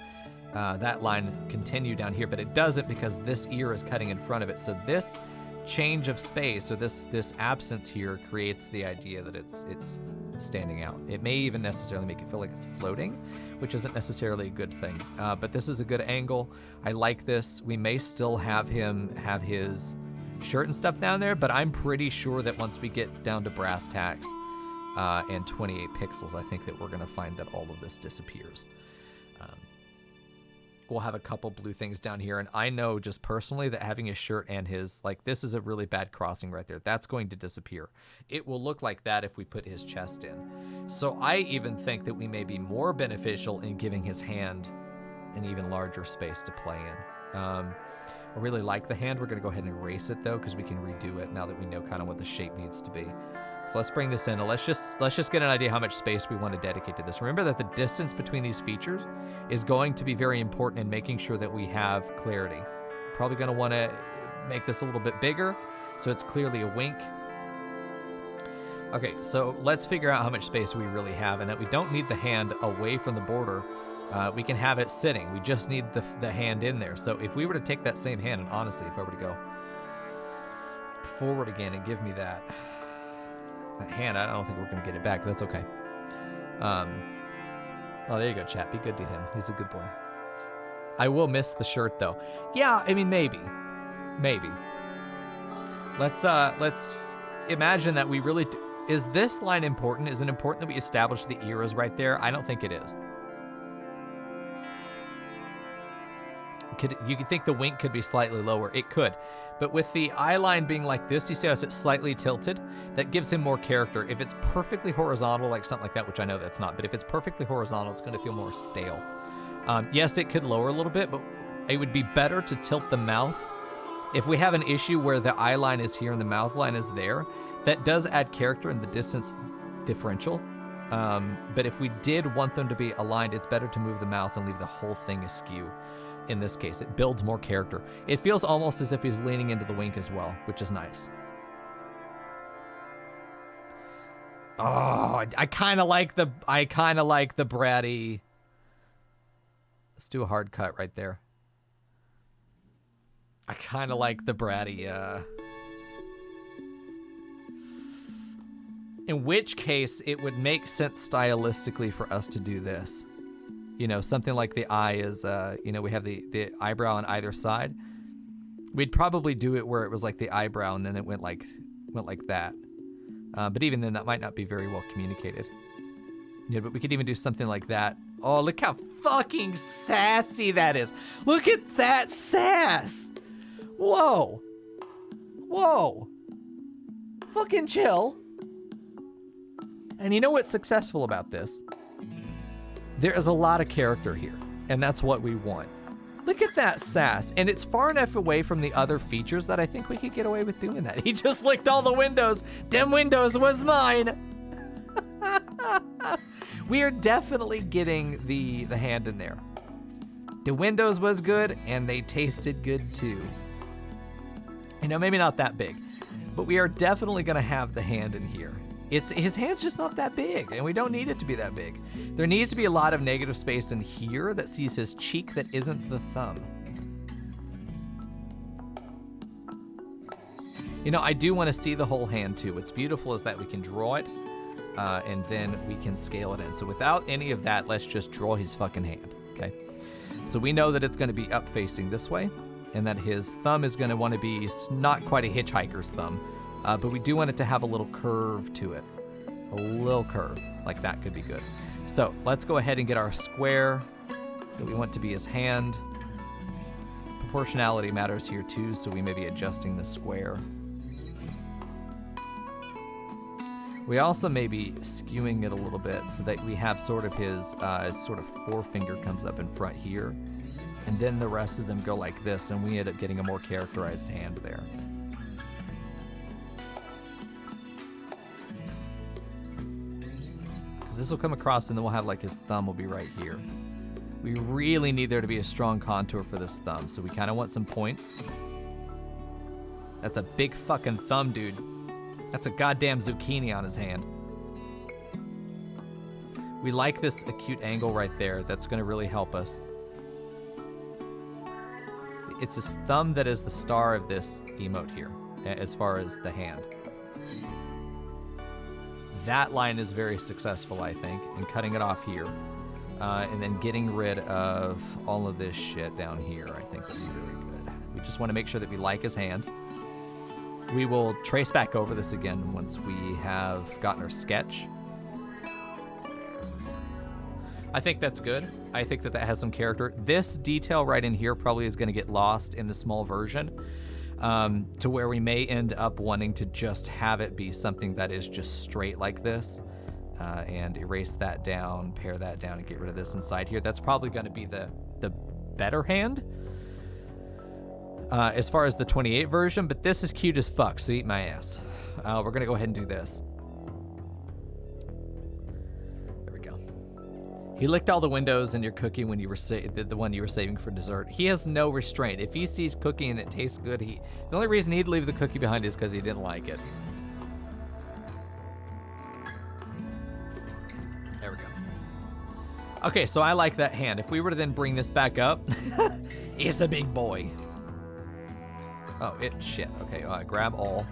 that line continue down here, but it doesn't because this ear is cutting in front of it. So this change of space or this absence here creates the idea that it's standing out. It may even necessarily make it feel like it's floating, which isn't necessarily a good thing. But this is a good angle. I like this. We may still have him have his shirt and stuff down there, but I'm pretty sure that once we get down to brass tacks and 28 pixels, I think that we're going to find that all of this disappears. We'll have a couple blue things down here, and I know just personally that having his shirt and his, like, this is a really bad crossing right there. That's going to disappear. It will look like that if we put his chest in. So I even think that we may be more beneficial in giving his hand an even larger space to play in. I really like the hand. We're going to go ahead and erase it, though, because we can redo it now that we know kind of what the shape needs to be. So let's bring this in, and let's just get an idea how much space we want to dedicate to this. Remember that the distance between these features is going to be very important in making sure that we have clarity. Probably going to want to make this a little bit bigger so it's clearly a wink. Okay, so let's figure out how much space we really have, and that we don't need the hand away from the border. We can have it sitting. We just need the hand in there. So if we were to take that same hand, and honestly, if I were to go forward again and give me that hand, I don't think we're going to get it back. That's okay. Oh, there you go, chat. Be good to him. He's a good boy. I will miss the shirt, though. Yeah, I mean, maybe. Let's imagine that we really... Is this line important? Is it important that we establish the ears right there? I don't think it is. You could think the wink could be slightly lower. It could. But with the eye line being like this, you see how it's slightly tilted? That gives him more character. If it's perfectly horizontal, like something like that, which I know that's not, but if it's perfectly horizontal, it's going to feel more stale. Yes, it could lower a little bit, but it would be better to tilt the mouth. If we have an issue where the eye line is here and the mouth line is there, that does add character in the distance differential. But if we did want them to be aligned, it's better to move the mouth and leave the whole thing askew. In this case, it builds more character. It feels almost as if he's leaning into the wink as well, which is nice. Oh, I kind of like the bratty. Let's do a hard cut right there. I kind of like the bratty. In which case, it would make sense stylistically for us to do this. You know, something like the eye is, we have the eyebrow on either side. We'd probably do it where it was like the eyebrow and then it went like that. But even then, that might not be very well communicated. Yeah, but we could even do something like that. Oh, look how fucking sassy that is. Look at that sass. Whoa. Fucking chill. And you know what's successful about this? There is a lot of character here, and that's what we want. Look at that sass, and it's far enough away from the other features that I think we could get away with doing that. He just licked all the windows. Them windows was mine. We are definitely getting the hand in there. The windows was good, and they tasted good too. You know, maybe not that big, but we are definitely going to have the hand in here. His hand's just not that big, and we don't need it to be that big. There needs to be a lot of negative space in here that sees his cheek that isn't the thumb. You know, I do want to see the whole hand, too. What's beautiful is that we can draw it, and then we can scale it in. So without any of that, let's just draw his fucking hand, okay? So we know that it's going to be up facing this way, and that his thumb is going to want to be not quite a hitchhiker's thumb, but we do want it to have a little curve to it. A little curve, like that could be good. So let's go ahead and get our square that we want to be his hand. Proportionality matters here too, so we may be adjusting the square. We also may be skewing it a little bit so that we have sort of his sort of forefinger comes up in front here, and then the rest of them go like this, and we end up getting a more characterized hand there. This will come across, and then we'll have like his thumb will be right here. We really need there to be a strong contour for this thumb, so we kind of want some points. That's a big fucking thumb, dude. That's a goddamn zucchini on his hand. We like this acute angle right there. That's going to really help us. It's his thumb that is the star of this emote here, as far as the hand. That line is very successful, I think, in cutting it off here. And then getting rid of all of this shit down here, I think would be really good. We just want to make sure that we like his hand. We will trace back over this again once we have gotten our sketch. I think that's good. I think that has some character. This detail right in here probably is going to get lost in the small version, to where we may end up wanting to just have it be something that is just straight like this, and erase that down, pare that down, and get rid of this inside here. That's probably going to be the better hand as far as the 28 version, but this is cute as fuck, so eat my ass. We're going to go ahead and do this. He licked all the windows in your cookie when you were the one you were saving for dessert. He has no restraint. If he sees cookie and it tastes good, the only reason he'd leave the cookie behind is because he didn't like it. There we go. Okay, so I like that hand. If we were to then bring this back up, he's a big boy. Oh, shit. Okay, grab all.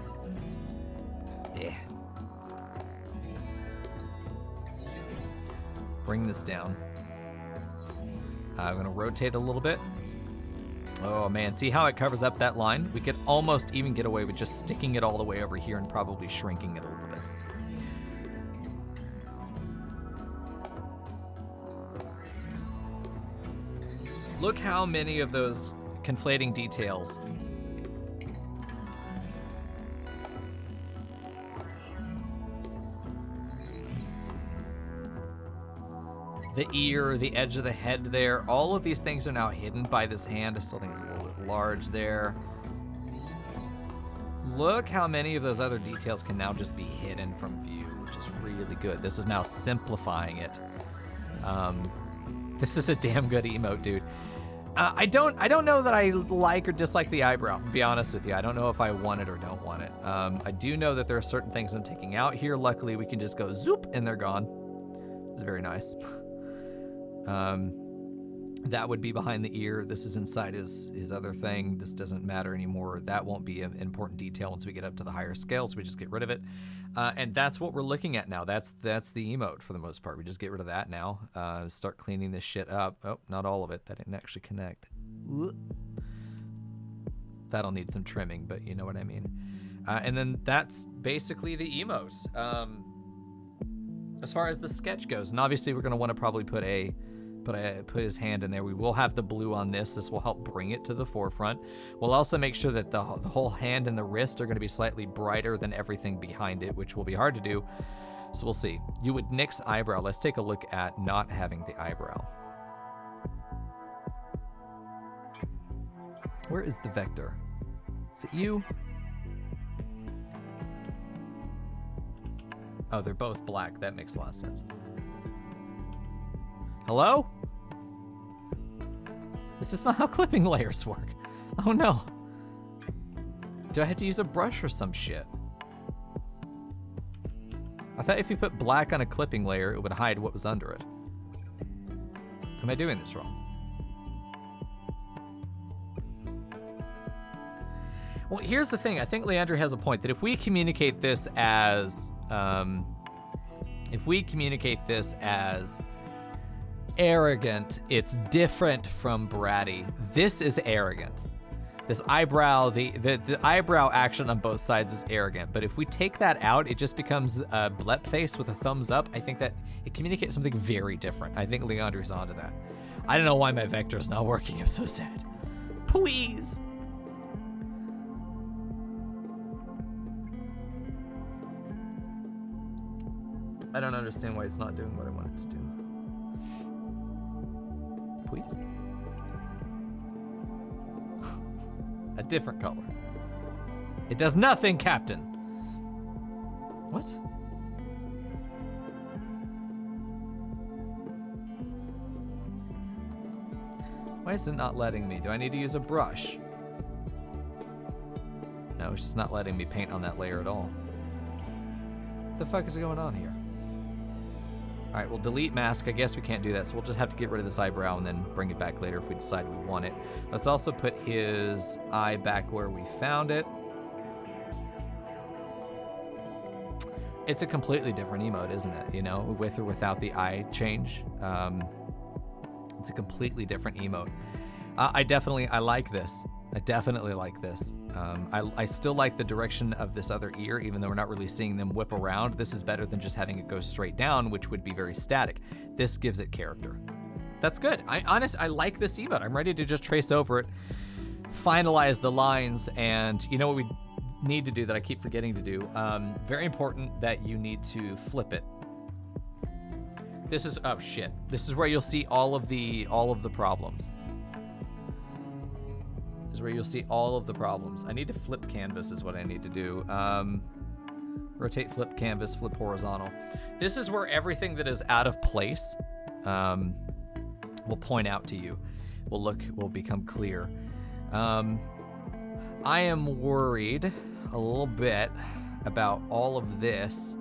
Yeah. Bring this down. I'm gonna rotate a little bit. Oh man, see how it covers up that line? We could almost even get away with just sticking it all the way over here and probably shrinking it a little bit. Look how many of those conflating details. The ear, the edge of the head there, all of these things are now hidden by this hand. I still think it's a little bit large there. Look how many of those other details can now just be hidden from view, which is really good. This is now simplifying it. This is a damn good emote, dude. I don't know that I like or dislike the eyebrow, to be honest with you. I don't know if I want it or don't want it. I do know that there are certain things I'm taking out here. Luckily, we can just go zoop and they're gone. It's very nice. That would be behind the ear. This is inside his other thing. This doesn't matter anymore. That won't be an important detail once we get up to the higher scale, so we just get rid of it. And that's what we're looking at now. That's the emote for the most part. We just get rid of that now. Start cleaning this shit up. Oh, not all of it. That didn't actually connect. That'll need some trimming, but you know what I mean. And then that's basically the emote. As far as the sketch goes, and obviously we're going to want to probably put his hand in there. We will have the blue on this. This will help bring it to the forefront. We'll also make sure that the whole hand and the wrist are going to be slightly brighter than everything behind it, which will be hard to do. So we'll see. You would nix eyebrow. Let's take a look at not having the eyebrow. Where is the vector? Is it you? Oh, they're both black. That makes a lot of sense. Hello? This is not how clipping layers work. Oh no. Do I have to use a brush or some shit? I thought if you put black on a clipping layer, it would hide what was under it. Am I doing this wrong? Well, here's the thing. I think Leandra has a point that if we communicate this as arrogant, it's different from bratty. This is arrogant. This eyebrow, the eyebrow action on both sides is arrogant. But if we take that out, it just becomes a BLEP face with a thumbs up. I think that it communicates something very different. I think Leandra's onto that. I don't know why my vector's not working. I'm so sad. Please. I don't understand why it's not doing what I want it to do. Please? A different color. It does nothing, Captain. What? Why is it not letting me? Do I need to use a brush? No, it's just not letting me paint on that layer at all. What the fuck is going on here? All right, we'll delete mask. I guess we can't do that, so we'll just have to get rid of this eyebrow and then bring it back later if we decide we want it. Let's also put his eye back where we found it. It's a completely different emote, isn't it? You know, with or without the eye change. It's a completely different emote. I like this. I definitely like this. I still like the direction of this other ear, even though we're not really seeing them whip around. This is better than just having it go straight down, which would be very static. This gives it character. That's good. I like this emote. I'm ready to just trace over it, finalize the lines, and you know what we need to do that I keep forgetting to do? Very important that you need to flip it. This is, oh shit. This is where you'll see all of the problems. This is where you'll see all of the problems. I need to flip canvas is what I need to do. Rotate, flip canvas, flip horizontal. This is where everything that is out of place will point out to you. Will become clear. I am worried a little bit about all of this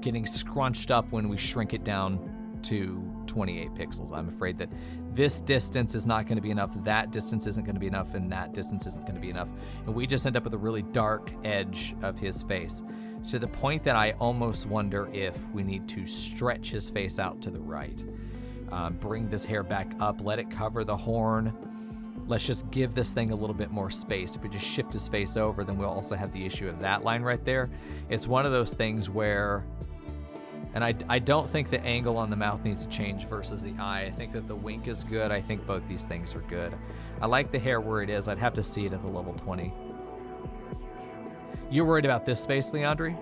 getting scrunched up when we shrink it down to 28 pixels. I'm afraid that this distance is not going to be enough, that distance isn't going to be enough, and that distance isn't going to be enough. And we just end up with a really dark edge of his face, to the point that I almost wonder if we need to stretch his face out to the right. Bring this hair back up, let it cover the horn. Let's just give this thing a little bit more space. If we just shift his face over, then we'll also have the issue of that line right there. It's one of those things where, and I don't think the angle on the mouth needs to change versus the eye. I think that the wink is good. I think both these things are good. I like the hair where it is. I'd have to see it at the level 20. You're worried about this space, Leandri?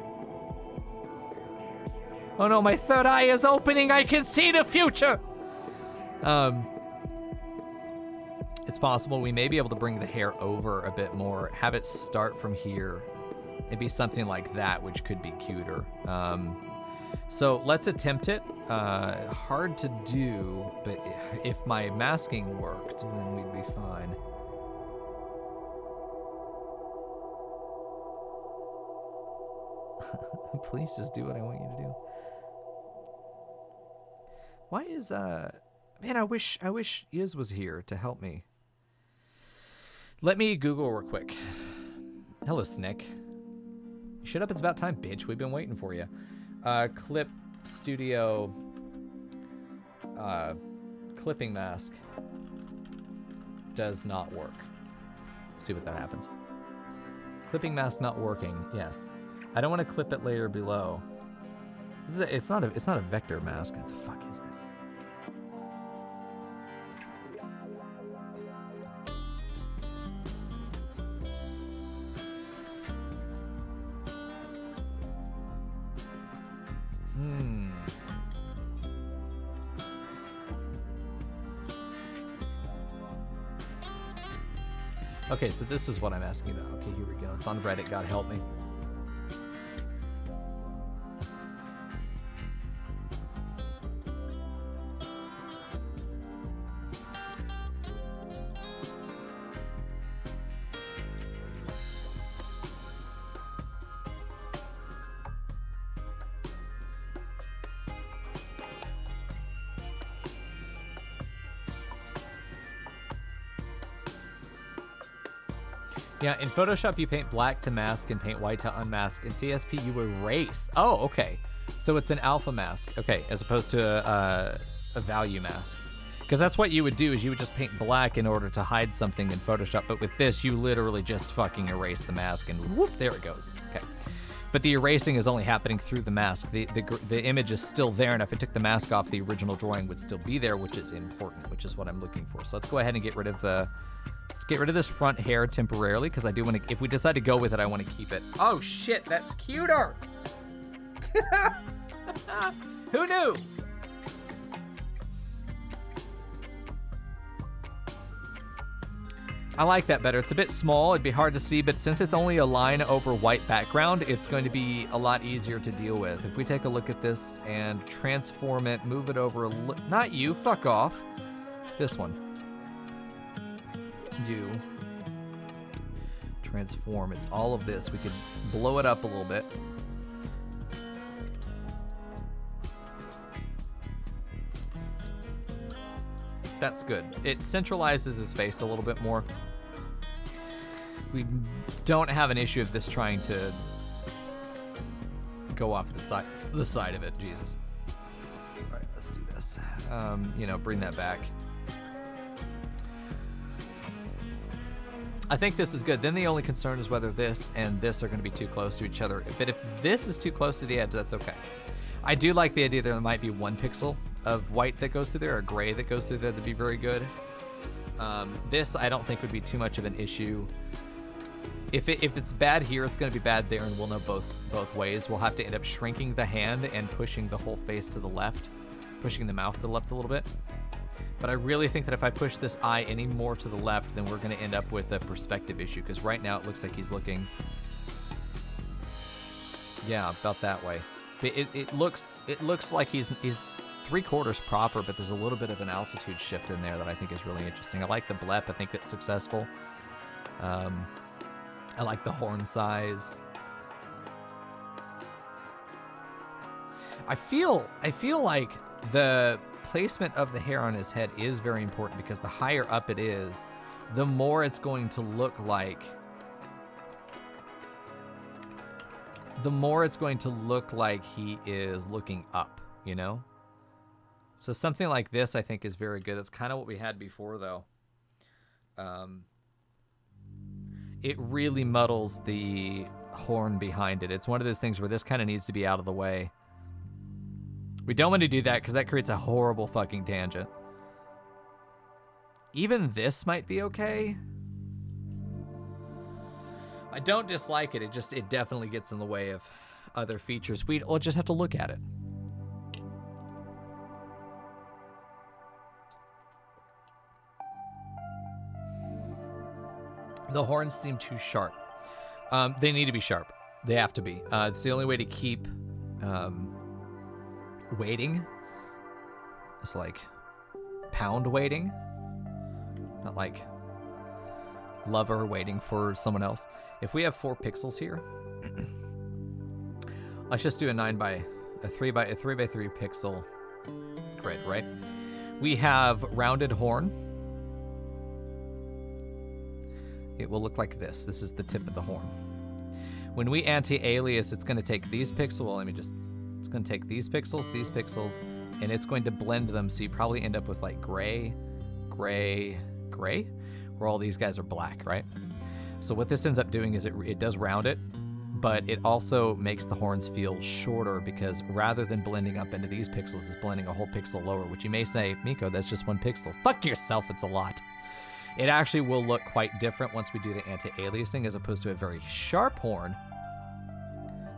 Oh no, my third eye is opening. I can see the future. It's possible we may be able to bring the hair over a bit more, have it start from here. It'd be something like that, which could be cuter. So let's attempt it. Hard to do, but if my masking worked, then we'd be fine. Please just do what I want you to do. Why is man, I wish Iz was here to help me. Let me Google real quick. Hello, Snick. Shut up, it's about time, bitch. We've been waiting for you. Clip Studio clipping mask does not work. See what that happens. Clipping mask not working. Yes. I don't want to clip it layer below. It's not a vector mask. What the fuck is it? Okay, so this is what I'm asking about. Okay, here we go. It's on Reddit. God help me. Yeah, in Photoshop you paint black to mask and paint white to unmask. In CSP you erase. Oh, okay. So it's an alpha mask. Okay, as opposed to a value mask. Because that's what you would do, is you would just paint black in order to hide something in Photoshop. But with this, you literally just fucking erase the mask and whoop, there it goes. Okay. But the erasing is only happening through the mask. The image is still there, and if I took the mask off, the original drawing would still be there, which is important, which is what I'm looking for. So let's go ahead and get rid of the... Let's get rid of this front hair temporarily, because I do want to... If we decide to go with it, I want to keep it. Oh, shit, that's cuter! Who knew? I like that better. It's a bit small. It'd be hard to see, but since it's only a line over white background, it's going to be a lot easier to deal with. If we take a look at this and transform it, move it over... Not you, fuck off. This one. You. Transform. It's all of this. We could blow it up a little bit. That's good. It centralizes his face a little bit more. We don't have an issue of this trying to go off the side of it. Jesus. All right, let's do this. Bring that back. I think this is good. Then the only concern is whether this and this are going to be too close to each other. But if this is too close to the edge, that's okay. I do like the idea there might be 1 pixel of white that goes through there, or gray that goes through there. That'd be very good. This I don't think would be too much of an issue. If it's bad here, it's going to be bad there, and we'll know both ways. We'll have to end up shrinking the hand and pushing the whole face to the left, pushing the mouth to the left a little bit. But I really think that if I push this eye any more to the left, then we're going to end up with a perspective issue, because right now it looks like he's looking, yeah, about that way. It looks like he's 3/4 proper, but there's a little bit of an altitude shift in there that I think is really interesting. I like the BLEP. I think it's successful. I like the horn size. I feel like the placement of the hair on his head is very important, because the higher up it is, the more it's going to look like he is looking up, you know? So something like this I think is very good. That's kind of what we had before, though. It really muddles the horn behind it. It's one of those things where this kind of needs to be out of the way. We don't want to do that because that creates a horrible fucking tangent. Even this might be okay. I don't dislike it. It definitely gets in the way of other features. We'll just have to look at it. The horns seem too sharp. They need to be sharp. They have to be. It's the only way to keep weighting. It's like pound waiting, not like lover waiting for someone else. If we have 4 pixels here, let's just do a 3 by 3 pixel grid, right? We have rounded horn. It will look like this. This is the tip of the horn. When we anti-alias, it's going to take these pixels. Well, it's going to take these pixels, and it's going to blend them. So you probably end up with like gray, gray, gray, where all these guys are black, right? So what this ends up doing is it does round it, but it also makes the horns feel shorter, because rather than blending up into these pixels, it's blending a whole pixel lower, which you may say, Miko, that's just 1 pixel. Fuck yourself, it's a lot. It actually will look quite different once we do the anti-alias thing, as opposed to a very sharp horn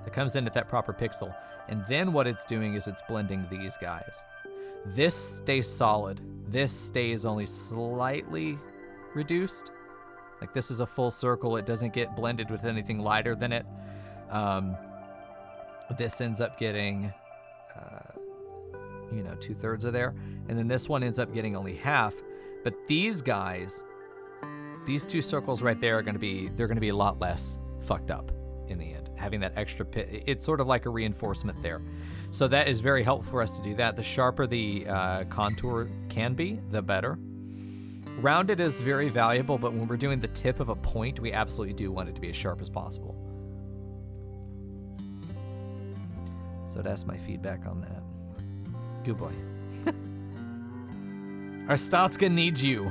that comes in at that proper pixel. And then what it's doing is it's blending these guys. This stays solid. This stays only slightly reduced. Like this is a full circle. It doesn't get blended with anything lighter than it. This ends up getting, 2/3 of there. And then this one ends up getting only half. But these guys, these 2 circles right there they're going to be a lot less fucked up in the end. Having that extra pit, it's sort of like a reinforcement there. So that is very helpful for us to do that. The sharper the contour can be, the better. Rounded is very valuable, but when we're doing the tip of a point, we absolutely do want it to be as sharp as possible. So that's my feedback on that. Good boy. Arstotzka needs you.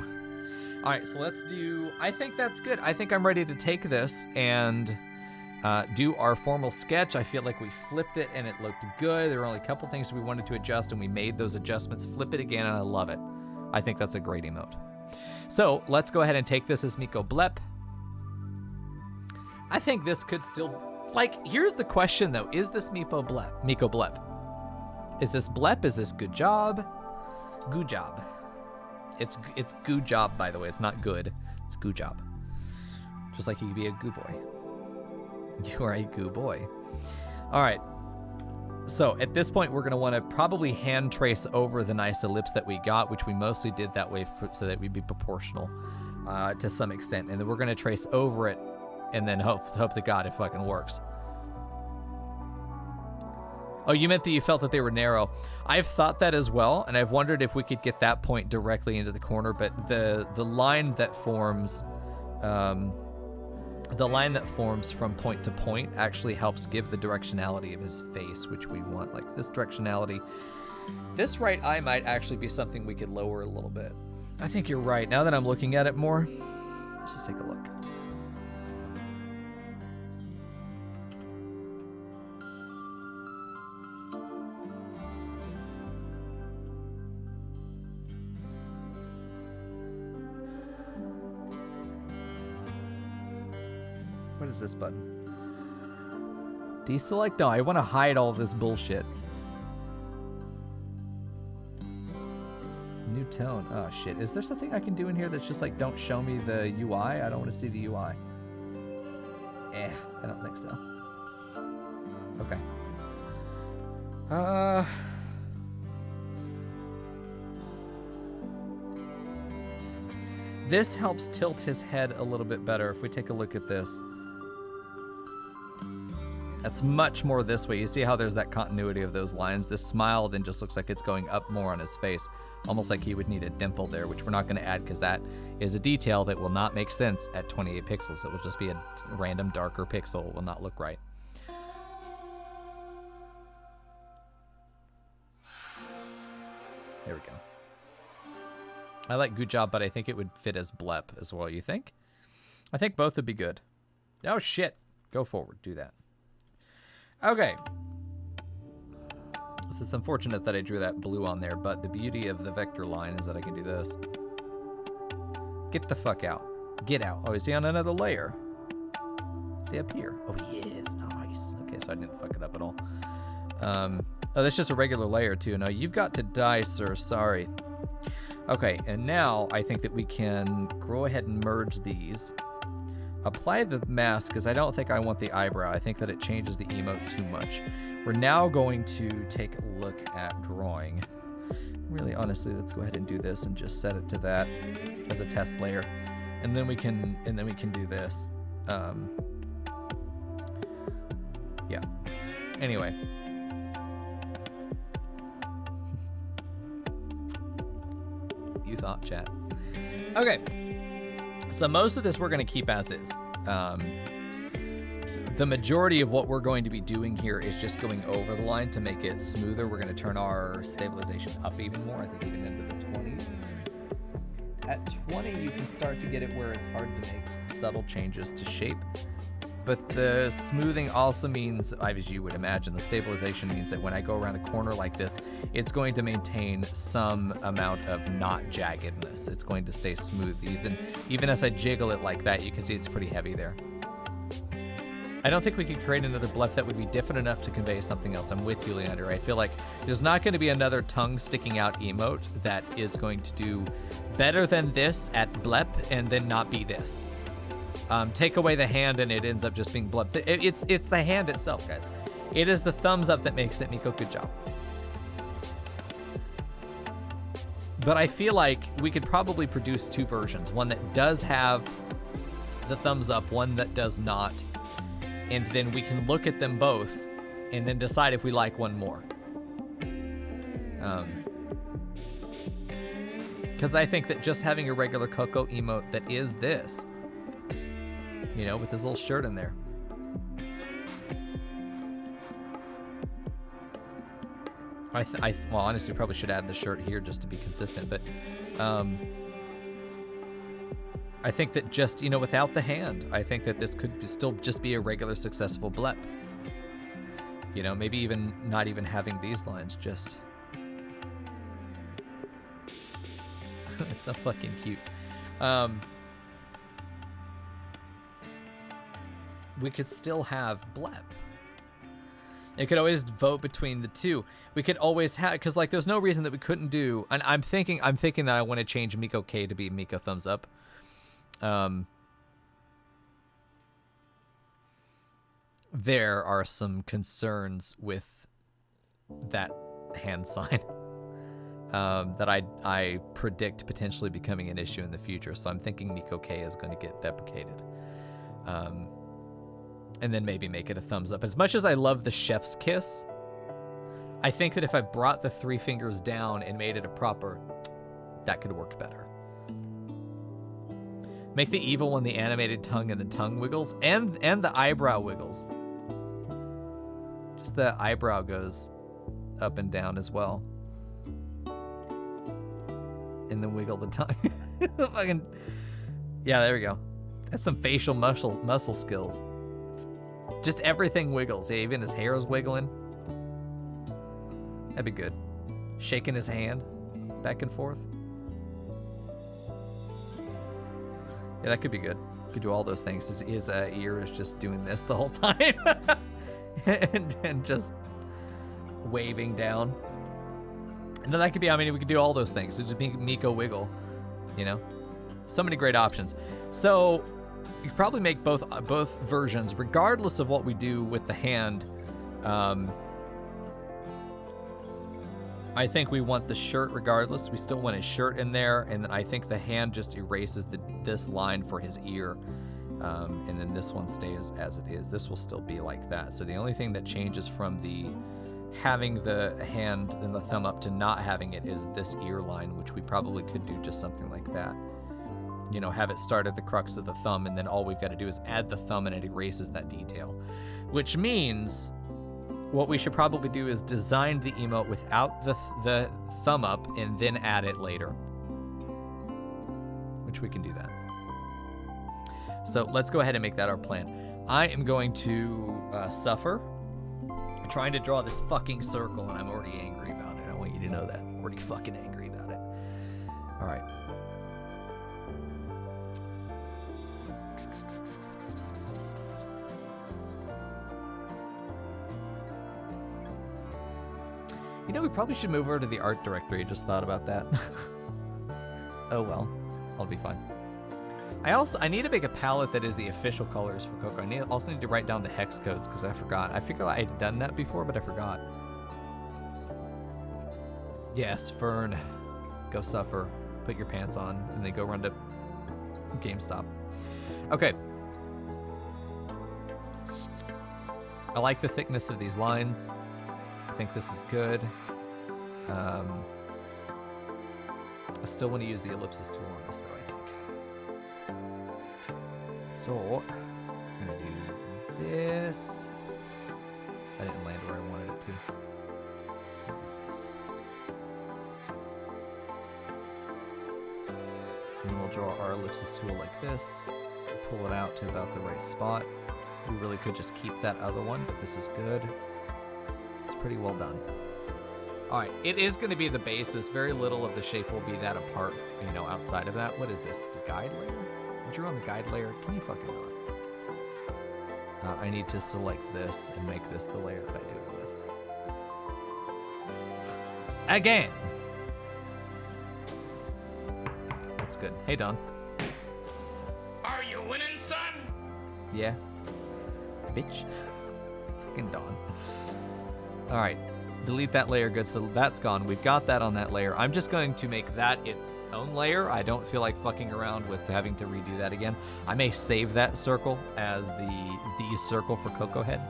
All right, so let's do, I think that's good. I think I'm ready to take this and do our formal sketch. I feel like we flipped it and it looked good. There were only a couple things we wanted to adjust, and we made those adjustments. Flip it again, and I love it. I think that's a great emote. So let's go ahead and take this as micoinBLEP. I think this could still, here's the question though. Is this micoinBLEP? Is this BLEP? Is this good job? Good job. It's good job, by the way. It's not good. It's good job. Just like you could be a goo boy. You are a goo boy. All right. So at this point, we're going to want to probably hand trace over the nice ellipse that we got, which we mostly did that way so that we'd be proportional to some extent. And then we're going to trace over it and then hope to God it fucking works. Oh, you meant that you felt that they were narrow. I've thought that as well, and I've wondered if we could get that point directly into the corner, but the line that forms from point to point actually helps give the directionality of his face, which we want. Like this directionality. This right eye might actually be something we could lower a little bit. I think you're right. Now that I'm looking at it more, let's just take a look. What is this button? Deselect? No, I want to hide all this bullshit. New tone. Oh, shit. Is there something I can do in here that's just like, don't show me the UI? I don't want to see the UI. I don't think so. Okay. This helps tilt his head a little bit better if we take a look at this. That's much more this way. You see how there's that continuity of those lines? This smile then just looks like it's going up more on his face, almost like he would need a dimple there, which we're not going to add because that is a detail that will not make sense at 28 pixels. It will just be a random darker pixel. It will not look right. There we go. I like good job, but I think it would fit as BLEP as well. You think? I think both would be good. Oh, shit. Go forward. Do that. Okay. This is unfortunate that I drew that blue on there, but the beauty of the vector line is that I can do this. Get the fuck out. Get out. Oh, is he on another layer? Is he up here? Oh, he is. Nice. Okay, so I didn't fuck it up at all. Oh, that's just a regular layer, too. No, you've got to die, sir. Sorry. Okay, and now I think that we can go ahead and merge these. Apply the mask, because I don't think I want the eyebrow. I think that it changes the emote too much. We're now going to take a look at drawing. Really, honestly, let's go ahead and do this and just set it to that as a test layer. And then we can do this. Yeah. Anyway. You thought, chat. Okay. So most of this we're going to keep as is. The majority of what we're going to be doing here is just going over the line to make it smoother. We're going to turn our stabilization up even more, I think even into the 20s. At 20, you can start to get it where it's hard to make subtle changes to shape. But the smoothing also means, as you would imagine, the stabilization means that when I go around a corner like this, it's going to maintain some amount of not jaggedness. It's going to stay smooth. Even as I jiggle it like that, you can see it's pretty heavy there. I don't think we could create another BLEP that would be different enough to convey something else. I'm with you, Leander. I feel like there's not going to be another tongue sticking out emote that is going to do better than this at BLEP and then not be this. Take away the hand and it ends up just being BLEP. It's the hand itself, guys. It is the thumbs up that makes it. Miko, good job. But I feel like we could probably produce two versions. One that does have the thumbs up, one that does not. And then we can look at them both and then decide if we like one more. Because I think that just having a regular Coco emote that is this, you know, with his little shirt in there. Well, honestly, probably should add the shirt here just to be consistent, but I think that just, you know, without the hand, I think that this could still just be a regular successful BLEP. You know, maybe even not even having these lines, just... It's so fucking cute. We could still have BLEP. It could always vote between the two. We could always have, because like there's no reason that we couldn't do, and I'm thinking that I want to change Miko K to be Miko thumbs up. There are some concerns with that hand sign that I predict potentially becoming an issue in the future. So I'm thinking Miko K is going to get deprecated. And then maybe make it a thumbs up. As much as I love the chef's kiss, I think that if I brought the 3 fingers down and made it a proper, that could work better. Make the evil one the animated tongue and the tongue wiggles, and the eyebrow wiggles. Just the eyebrow goes up and down as well. And then wiggle the tongue. Fucking, yeah, there we go. That's some facial muscle skills. Just everything wiggles. Yeah, even his hair is wiggling. That'd be good. Shaking his hand back and forth. Yeah, that could be good. You could do all those things. His ear is just doing this the whole time. and just waving down. And then that could be, I mean, we could do all those things. It would just be Miko Wiggle, you know? So many great options. So you could probably make both versions, regardless of what we do with the hand. I think we want the shirt regardless. We still want his shirt in there, and then I think the hand just erases this line for his ear, and then this one stays as it is. This will still be like that. So the only thing that changes from the having the hand and the thumb up to not having it is this ear line, which we probably could do just something like that. You know, have it start at the crux of the thumb, and then all we've got to do is add the thumb, and it erases that detail. Which means what we should probably do is design the emote without the thumb up, and then add it later. Which we can do that. So let's go ahead and make that our plan. I am going to suffer. I'm trying to draw this fucking circle, and I'm already angry about it. I want you to know that. I'm already fucking angry about it. All right. You know, we probably should move over to the art directory. I just thought about that. Oh well, I'll be fine. I need to make a palette that is the official colors for Coco. I also need to write down the hex codes because I forgot. I figured I had done that before, but I forgot. Yes, Fern, go suffer. Put your pants on, and then go run to GameStop. Okay. I like the thickness of these lines. I think this is good. I still want to use the ellipsis tool on this, though, I think. So, I'm going to do this. I didn't land where I wanted it to. I'll do this. And we'll draw our ellipsis tool like this. Pull it out to about the right spot. We really could just keep that other one, but this is good. It's pretty well done. All right, it is going to be the basis. Very little of the shape will be that apart, you know, outside of that. What is this? It's a guide layer? I drew on the guide layer. Can you fucking not? I need to select this and make this the layer that I do it with. Again. That's good. Hey, Don. Are you winning, son? Yeah. Bitch. Fucking Don. All right. Delete that layer. Good. So that's gone. We've got that on that layer. I'm just going to make that its own layer. I don't feel like fucking around with having to redo that again. I may save that circle as the circle for Coco Head.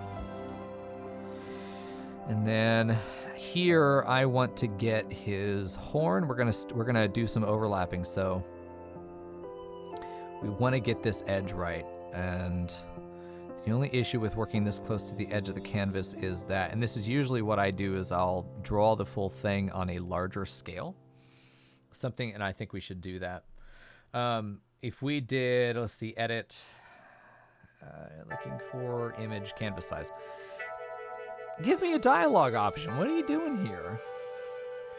And then here I want to get his horn. We're gonna do some overlapping. So we want to get this edge right, and the only issue with working this close to the edge of the canvas is that, and this is usually what I do, is I'll draw the full thing on a larger scale. Something, and I think we should do that. If we did, let's see, edit, looking for image canvas size. Give me a dialogue option. What are you doing here?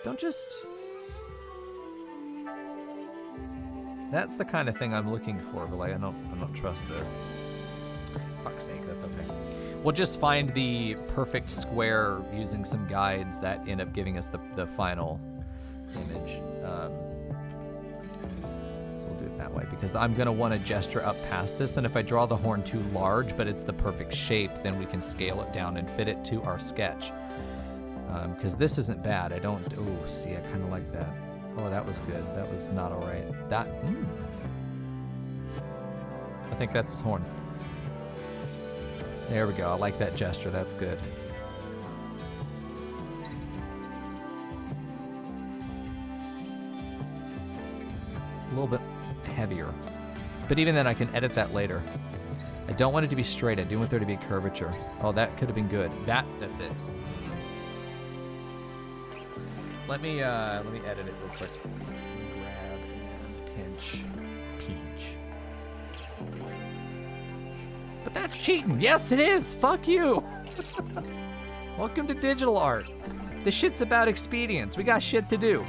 Don't just... That's the kind of thing I'm looking for, but like I don't trust this. Fuck's sake, that's okay. We'll just find the perfect square using some guides that end up giving us the final image. So we'll do it that way, because I'm going to want to gesture up past this, and if I draw the horn too large, but it's the perfect shape, then we can scale it down and fit it to our sketch. Because this isn't bad. I don't... Oh, see, I kind of like that. Oh, that was good. That was not all right. That... I think that's his horn. There we go. I like that gesture. That's good. A little bit heavier. But even then, I can edit that later. I don't want it to be straight. I do want there to be a curvature. Oh, that could have been good. That's it. Let me edit it real quick. Grab and pinch. But that's cheating. Yes, it is. Fuck you. Welcome to digital art. This shit's about expedience. We got shit to do.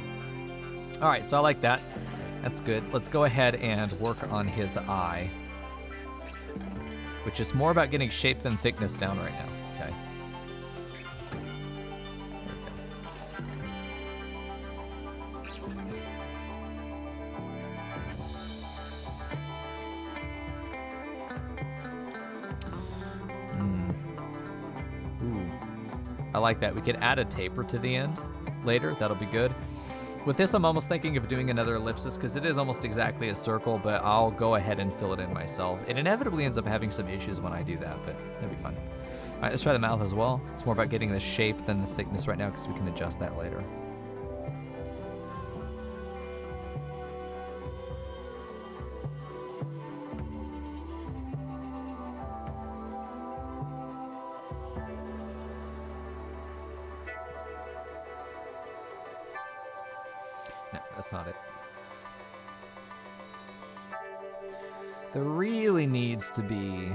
All right, so I like that. That's good. Let's go ahead and work on his eye. which is more about getting shape than thickness down right now. Okay. I like that. We could add a taper to the end later. That'll be good. With this, I'm almost thinking of doing another ellipsis because it is almost exactly a circle, but I'll go ahead and fill it in myself. It inevitably ends up having some issues when I do that, but it'll be fun. All right, let's try the mouth as well. It's more about getting the shape than the thickness right now because we can adjust that later. No, that's not it. There really needs to be...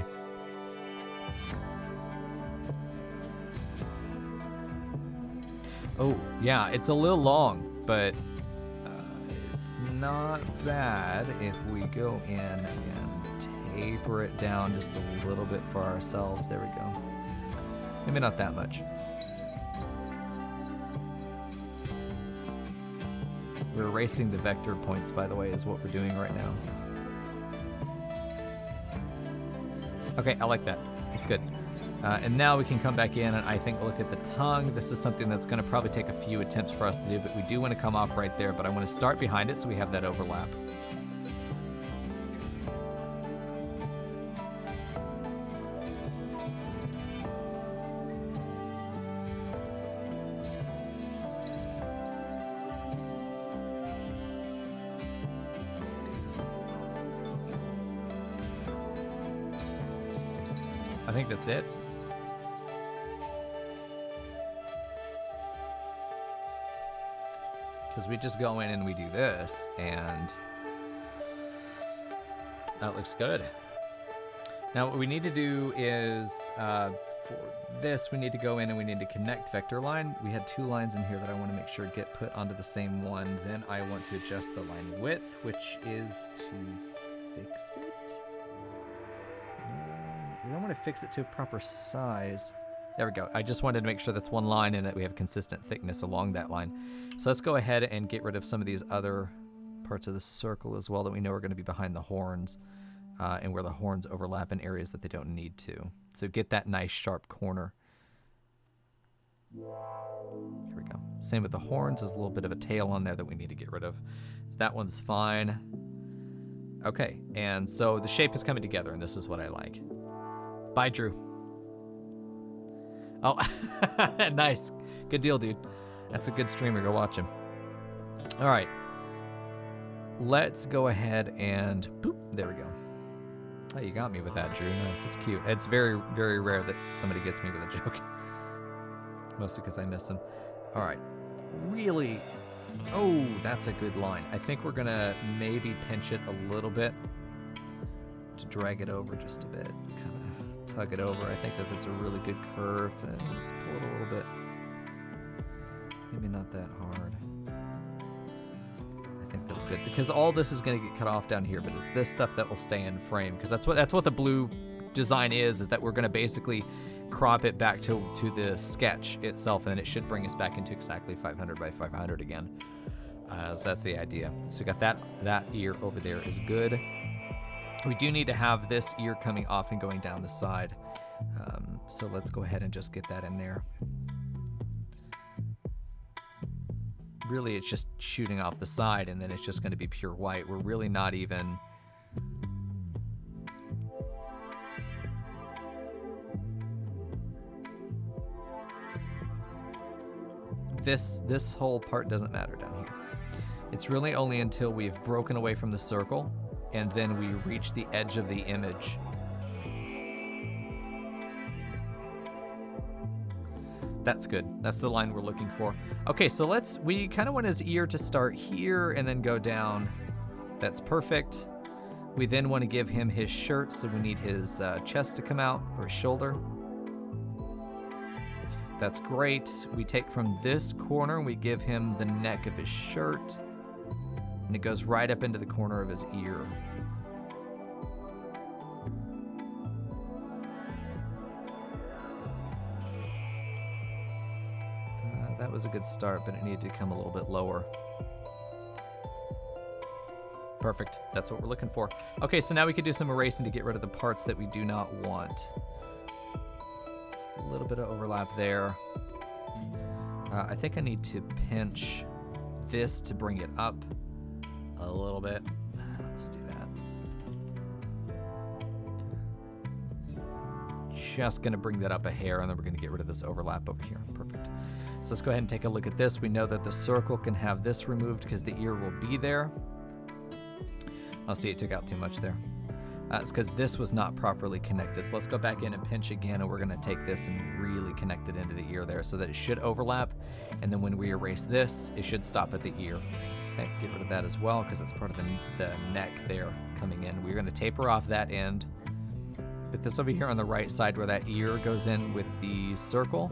Oh, yeah, it's a little long, but it's not bad if we go in and taper it down just a little bit for ourselves. There we go. Maybe not that much. We're erasing the vector points, by the way, is what we're doing right now. Okay, I like that. It's good. And now we can come back in and I think look at the tongue. This is something that's going to probably take a few attempts for us to do, but we do want to come off right there, but I want to start behind it so we have that overlap. I think that's it. Because we just go in and we do this, and that looks good. Now what we need to do is, for this, we need to go in and we need to connect vector line. We had two lines in here that I want to make sure get put onto the same one. Then I want to adjust the line width, which is to fix it. I don't want to fix it to a proper size. There we go. I just wanted to make sure that's one line and that we have consistent thickness along that line. So let's go ahead and get rid of some of these other parts of the circle as well that we know are going to be behind the horns and where the horns overlap in areas that they don't need to. So get that nice sharp corner. Here we go. Same with the horns. There's a little bit of a tail on there that we need to get rid of. That one's fine. Okay, and so the shape is coming together, and this is what I like. Bye, Drew. Oh, nice. Good deal, dude. That's a good streamer. Go watch him. All right. Let's go ahead and... Boop, there we go. Oh, you got me with that, Drew. Nice. It's cute. It's very, very rare that somebody gets me with a joke. Mostly because I miss them. All right. Really... Oh, that's a good line. I think we're going to maybe pinch it a little bit to drag it over just a bit. Kind of tug it over. I think that that's a really good curve. And let's pull it a little bit. Maybe not that hard. I think that's good because all this is going to get cut off down here, but it's this stuff that will stay in frame because that's what the blue design is that we're going to basically crop it back to the sketch itself, and then it should bring us back into exactly 500 by 500 again. So that's the idea. So we got that ear over there is good. We do need to have this ear coming off and going down the side. So let's go ahead and just get that in there. Really, it's just shooting off the side, and then it's just going to be pure white. We're really not even... This whole part doesn't matter down here. It's really only until we've broken away from the circle and then we reach the edge of the image. That's good. That's the line we're looking for. Okay, so we kind of want his ear to start here and then go down. That's perfect. We then want to give him his shirt, so we need his chest to come out, or his shoulder. That's great. We take from this corner and we give him the neck of his shirt. And it goes right up into the corner of his ear. That was a good start, but it needed to come a little bit lower. Perfect. That's what we're looking for. Okay, so now we can do some erasing to get rid of the parts that we do not want. A little bit of overlap there. I think I need to pinch this to bring it up a little bit. Let's do that. Just gonna bring that up a hair, and then we're gonna get rid of this overlap over here. Perfect. So let's go ahead and take a look at this. We know that the circle can have this removed because the ear will be there. I'll see it took out too much there. It's because this was not properly connected. So let's go back in and pinch again, and we're gonna take this and really connect it into the ear there so that it should overlap. And then when we erase this, it should stop at the ear. Okay, get rid of that as well because it's part of the neck there coming in. We're gonna taper off that end. Put this over here on the right side where that ear goes in with the circle.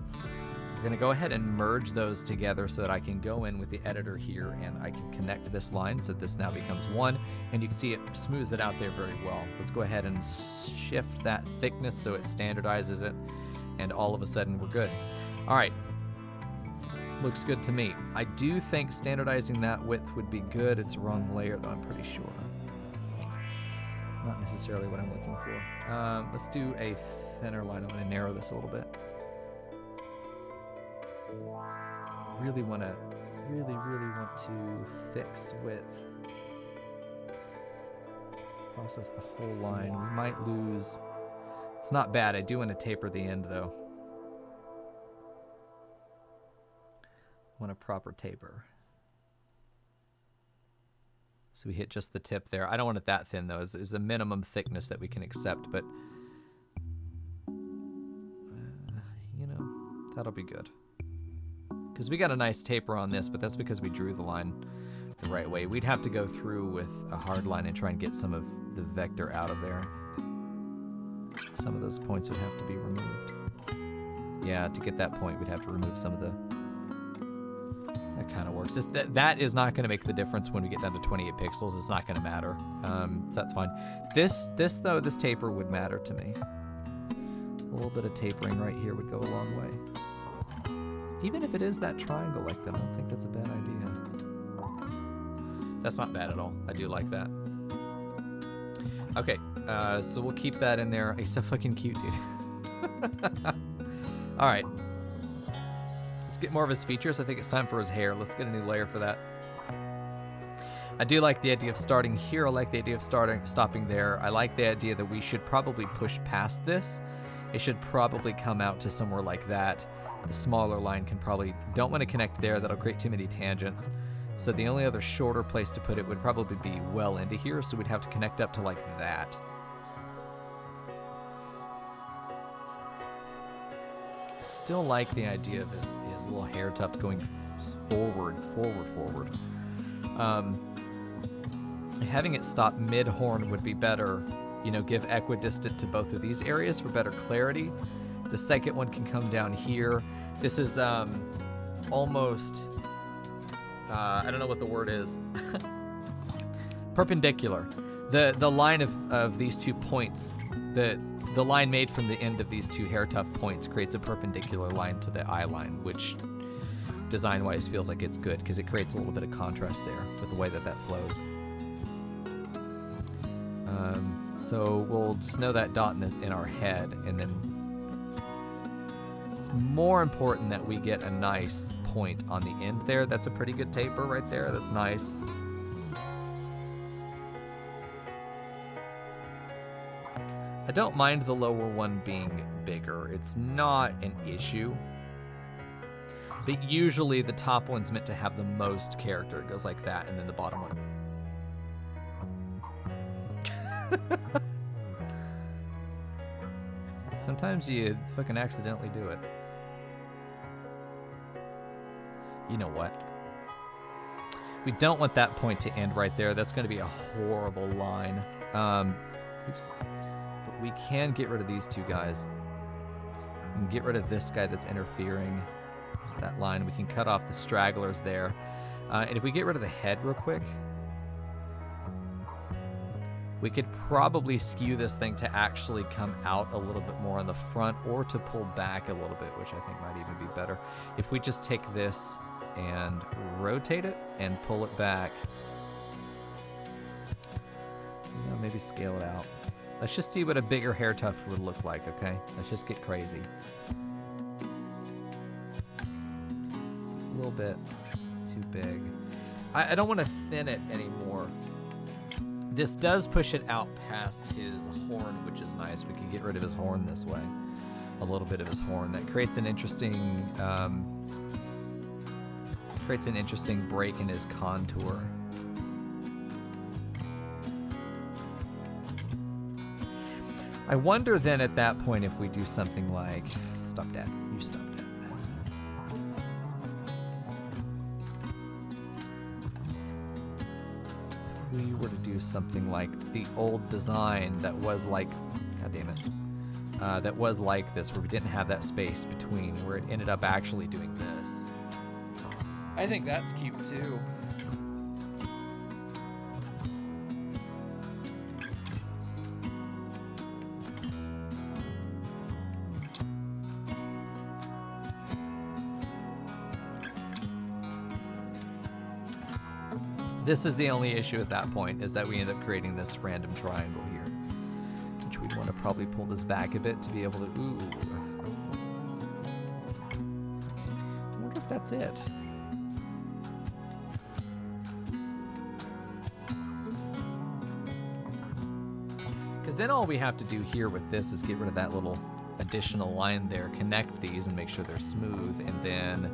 We're gonna go ahead and merge those together so that I can go in with the editor here and I can connect this line so that this now becomes one, and you can see it smooths it out there very well. Let's go ahead and shift that thickness so it standardizes it, and all of a sudden we're good. All right, looks good to me. I do think standardizing that width would be good. It's the wrong layer though, I'm pretty sure. Not necessarily what I'm looking for. Let's do a thinner line. I'm gonna narrow this a little bit. Really want to fix width. Process the whole line. We might lose. It's not bad. I do want to taper the end though. Want a proper taper. So we hit just the tip there. I don't want it that thin though. It's a minimum thickness that we can accept, but you know, that'll be good. Because we got a nice taper on this, but that's because we drew the line the right way. We'd have to go through with a hard line and try and get some of the vector out of there. Some of those points would have to be removed. Yeah, to get that point, we'd have to remove some of the... That kind of works. That is not going to make the difference when we get down to 28 pixels. It's not going to matter. So that's fine. This though, this taper would matter to me. A little bit of tapering right here would go a long way. Even if it is that triangle like that, I don't think that's a bad idea. That's not bad at all. I do like that. Okay, so we'll keep that in there. He's so fucking cute, dude. All right. Let's get more of his features. I think it's time for his hair. Let's get a new layer for that. I do like the idea of starting here. I like the idea of stopping there. I like the idea that we should probably push past this. It should probably come out to somewhere like that. The smaller line can probably, don't want to connect there. That'll create too many tangents. So the only other shorter place to put it would probably be well into here. So we'd have to connect up to like that. Still like the idea of his little hair tuft going forward. Having it stop mid-horn would be better. You know, give equidistant to both of these areas for better clarity. The second one can come down here. This is almost, I don't know what the word is. Perpendicular. The line of these 2 points, the line made from the end of these 2 hair tuft points creates a perpendicular line to the eye line, which design-wise feels like it's good because it creates a little bit of contrast there with the way that flows. So we'll just know that dot in our head, and then it's more important that we get a nice point on the end there. That's a pretty good taper right there. That's nice. I don't mind the lower one being bigger. It's not an issue. But usually the top one's meant to have the most character. It goes like that, and then the bottom one. Sometimes you fucking accidentally do it. You know what? We don't want that point to end right there. That's going to be a horrible line. Oops. But we can get rid of these 2 guys. We can get rid of this guy that's interfering with that line. We can cut off the stragglers there. And if we get rid of the head real quick, We could probably skew this thing to actually come out a little bit more on the front or to pull back a little bit, which I think might even be better. If we just take this and rotate it and pull it back, you know, maybe scale it out. Let's just see what a bigger hair tuft would look like, okay? Let's just get crazy. It's a little bit too big. I don't want to thin it anymore. This does push it out past his horn, which is nice. We can get rid of his horn this way. A little bit of his horn. That creates an interesting break in his contour. I wonder then at that point if we do something like, stop that, you stop that. If we were to do something like the old design that was like, god damn it, that was like this, where we didn't have that space between, where it ended up actually doing this. I think that's cute too. This is the only issue at that point, is that we end up creating this random triangle here, which we'd want to probably pull this back a bit to be able to, ooh. I wonder if that's it. Because then all we have to do here with this is get rid of that little additional line there, connect these and make sure they're smooth, and then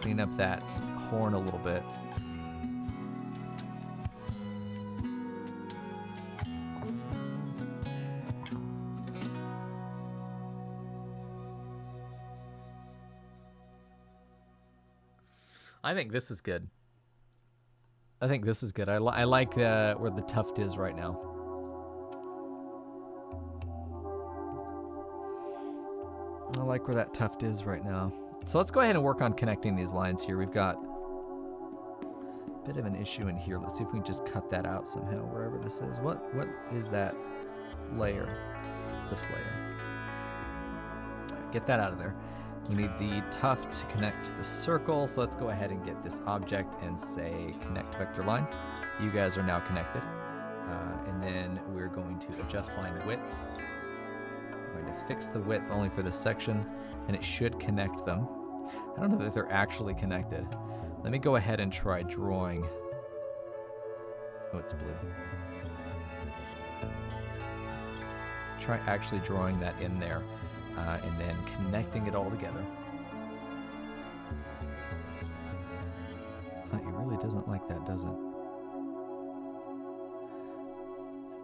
clean up that horn a little bit. I think this is good. I think this is good. I like where the tuft is right now. I like where that tuft is right now. So let's go ahead and work on connecting these lines here. We've got a bit of an issue in here. Let's see if we can just cut that out somehow, wherever this is. What is that layer? It's this layer. All right, get that out of there. We need the tuft to connect to the circle, so let's go ahead and get this object and say connect vector line. You guys are now connected. And then we're going to adjust line width. We're going to fix the width only for this section, and it should connect them. I don't know that they're actually connected. Let me go ahead and try drawing. Oh, it's blue. Try actually drawing that in there. And then connecting it all together. Huh, it really doesn't like that, does it?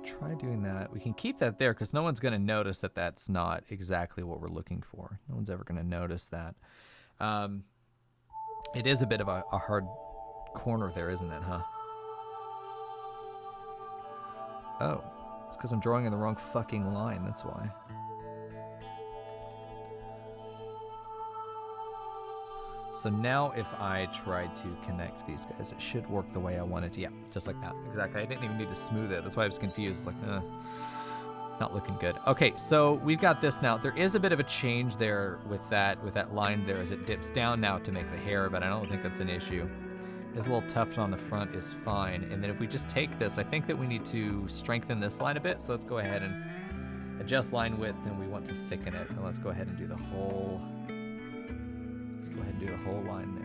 Try doing that. We can keep that there because no one's going to notice that that's not exactly what we're looking for. No one's ever going to notice that. It is a bit of a hard corner there, isn't it, huh? Oh, it's because I'm drawing in the wrong fucking line, that's why. So now if I tried to connect these guys, it should work the way I want it to. Yeah, just like that. Exactly. I didn't even need to smooth it. That's why I was confused. It's like, not looking good. Okay, so we've got this now. There is a bit of a change there with that line there as it dips down now to make the hair, but I don't think that's an issue. This little tuft on the front is fine. And then if we just take this, I think that we need to strengthen this line a bit. So let's go ahead and adjust line width, and we want to thicken it. And let's go ahead and do the whole... Let's go ahead and do the whole line there.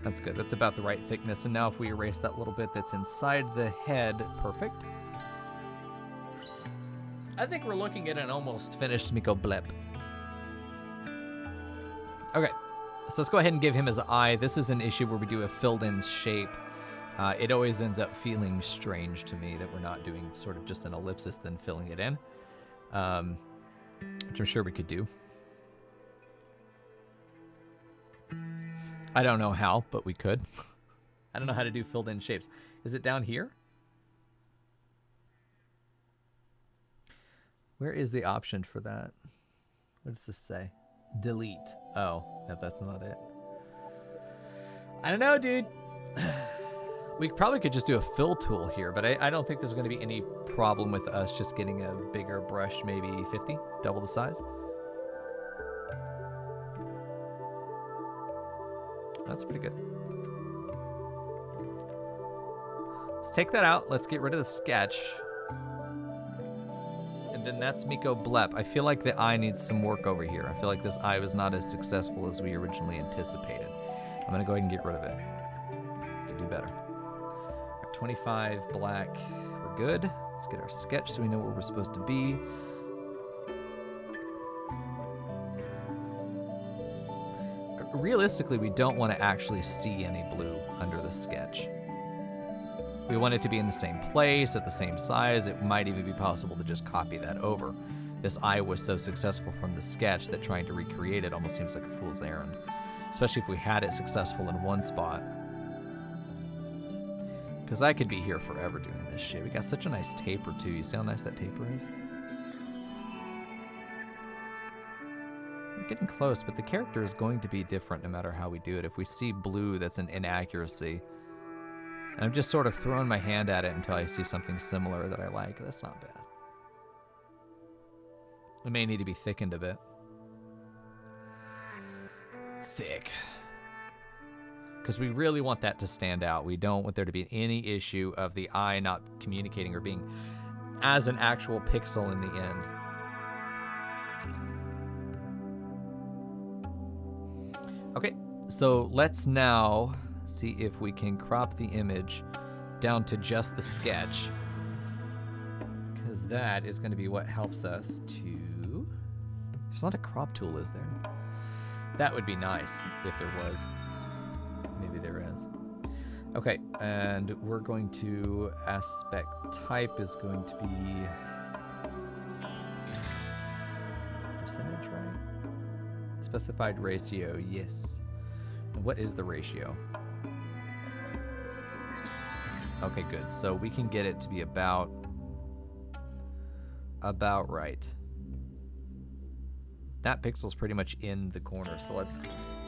That's good. That's about the right thickness. And now if we erase that little bit that's inside the head, perfect. I think we're looking at an almost finished micoinBLEP. Okay, so let's go ahead and give him his eye. This is an issue where we do a filled-in shape. It always ends up feeling strange to me that we're not doing sort of just an ellipsis then filling it in, which I'm sure we could do. I don't know how, but we could. I don't know how to do filled in shapes. Is it down here? Where is the option for that? What does this say? Delete. Oh, no, that's not it. I don't know, dude. We probably could just do a fill tool here, but I don't think there's going to be any problem with us just getting a bigger brush, maybe 50, double the size. That's pretty good. Let's take that out. Let's get rid of the sketch. And then that's micoinBLEP. I feel like the eye needs some work over here. I feel like this eye was not as successful as we originally anticipated. I'm going to go ahead and get rid of it. We can do better. 25 black, we're good. Let's get our sketch so we know where we're supposed to be. Realistically, we don't want to actually see any blue under the sketch. We want it to be in the same place, at the same size. It might even be possible to just copy that over. This eye was so successful from the sketch that trying to recreate it almost seems like a fool's errand, especially if we had it successful in one spot. Because I could be here forever doing this shit. We got such a nice taper, too. You see how nice that taper is? We're getting close, but the character is going to be different no matter how we do it. If we see blue, that's an inaccuracy. And I'm just sort of throwing my hand at it until I see something similar that I like. That's not bad. It may need to be thickened a bit. Thick. Because we really want that to stand out. We don't want there to be any issue of the eye not communicating or being as an actual pixel in the end. Okay, so let's now see if we can crop the image down to just the sketch. Because that is going to be what helps us to... There's not a crop tool, is there? That would be nice if there was. Maybe there is. Okay, and we're going to aspect type is going to be percentage, right? Specified ratio, yes. And what is the ratio? Okay, good. So we can get it to be about right. That pixel's pretty much in the corner, so let's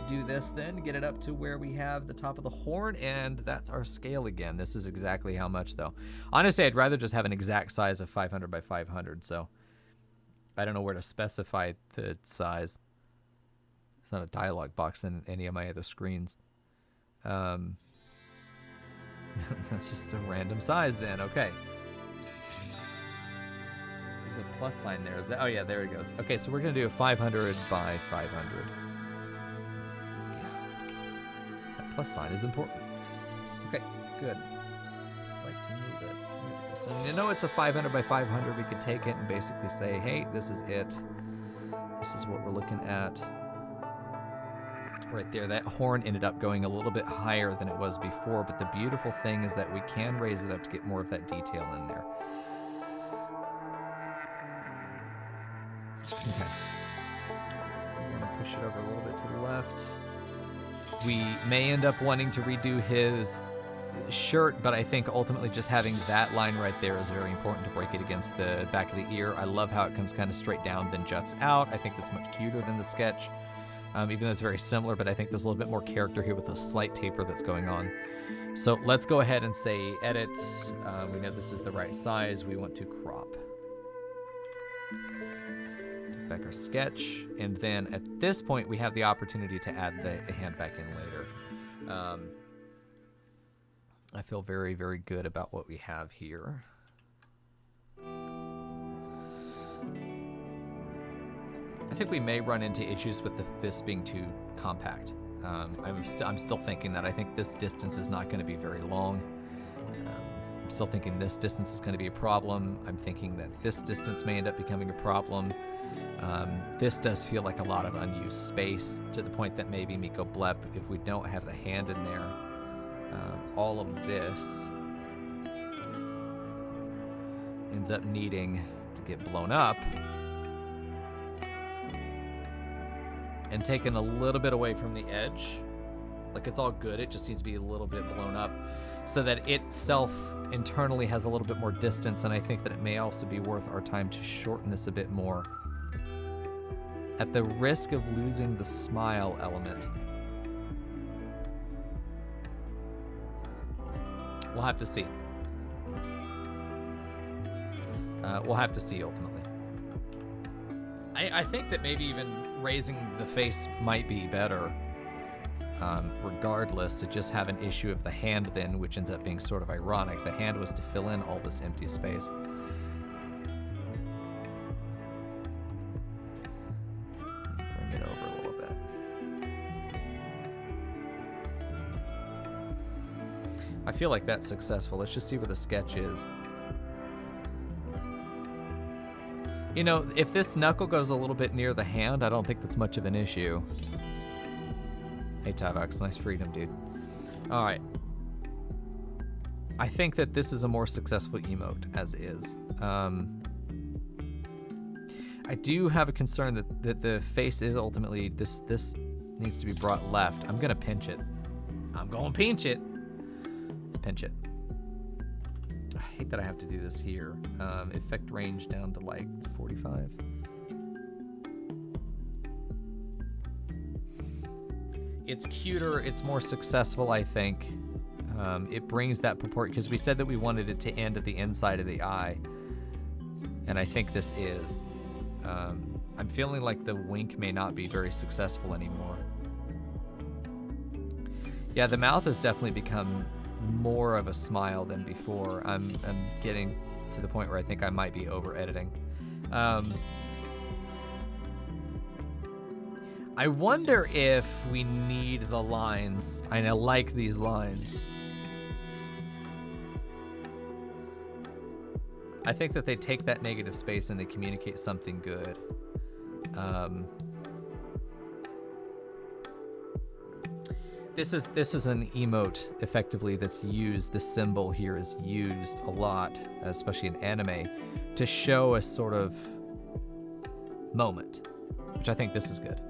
do this then, get it up to where we have the top of the horn, and that's our scale again. This is exactly how much, though. Honestly, I'd rather just have an exact size of 500 by 500, so I don't know where to specify the size. It's not a dialog box in any of my other screens. That's just a random size then, okay. There's a plus sign there. Is that? Oh yeah, there it goes. Okay, so we're gonna do a 500 by 500. That plus sign is important. Okay, good. I'd like to move it. So you know it's a 500 by 500. We could take it and basically say, hey, this is it. This is what we're looking at. Right there, that horn ended up going a little bit higher than it was before, but the beautiful thing is that we can raise it up to get more of that detail in there. Okay. I'm going to push it over a little bit to the left. We may end up wanting to redo his shirt, but I think ultimately just having that line right there is very important to break it against the back of the ear. I love how it comes kind of straight down, then juts out. I think that's much cuter than the sketch. Even though it's very similar, but I think there's a little bit more character here with a slight taper that's going on. So let's go ahead and say edit. We know this is the right size. We want to crop. Take back our sketch. And then at this point, we have the opportunity to add the hand back in later. I feel very, very good about what we have here. I think we may run into issues with this being too compact. I'm still thinking that I think this distance is not going to be very long. I'm still thinking this distance is going to be a problem. I'm thinking that this distance may end up becoming a problem. This does feel like a lot of unused space, to the point that maybe micoinBLEP, if we don't have the hand in there, all of this ends up needing to get blown up and taken a little bit away from the edge. Like, it's all good, it just needs to be a little bit blown up so that itself internally has a little bit more distance, and I think that it may also be worth our time to shorten this a bit more at the risk of losing the smile element. We'll have to see. We'll have to see ultimately. I think that maybe even raising the face might be better. Regardless, to just have an issue of the hand then, which ends up being sort of ironic. The hand was to fill in all this empty space. Bring it over a little bit. I feel like that's successful. Let's just see where the sketch is. You know, if this knuckle goes a little bit near the hand, I don't think that's much of an issue. Hey, Tyvox, nice freedom, dude. All right. I think that this is a more successful emote, as is. I do have a concern that the face is ultimately, this needs to be brought left. I'm going to pinch it. I'm going to pinch it. Let's pinch it. I hate that I have to do this here. Effect range down to like 45. It's cuter, it's more successful, I think. It brings that purport, because we said that we wanted it to end at the inside of the eye. And I think this is. I'm feeling like the wink may not be very successful anymore. Yeah, the mouth has definitely become more of a smile than before. I'm getting to the point where I think I might be over editing. I wonder if we need the lines. I like these lines. I think that they take that negative space and they communicate something good. This is an emote, effectively, that's used. This symbol here is used a lot, especially in anime, to show a sort of moment, which I think this is good.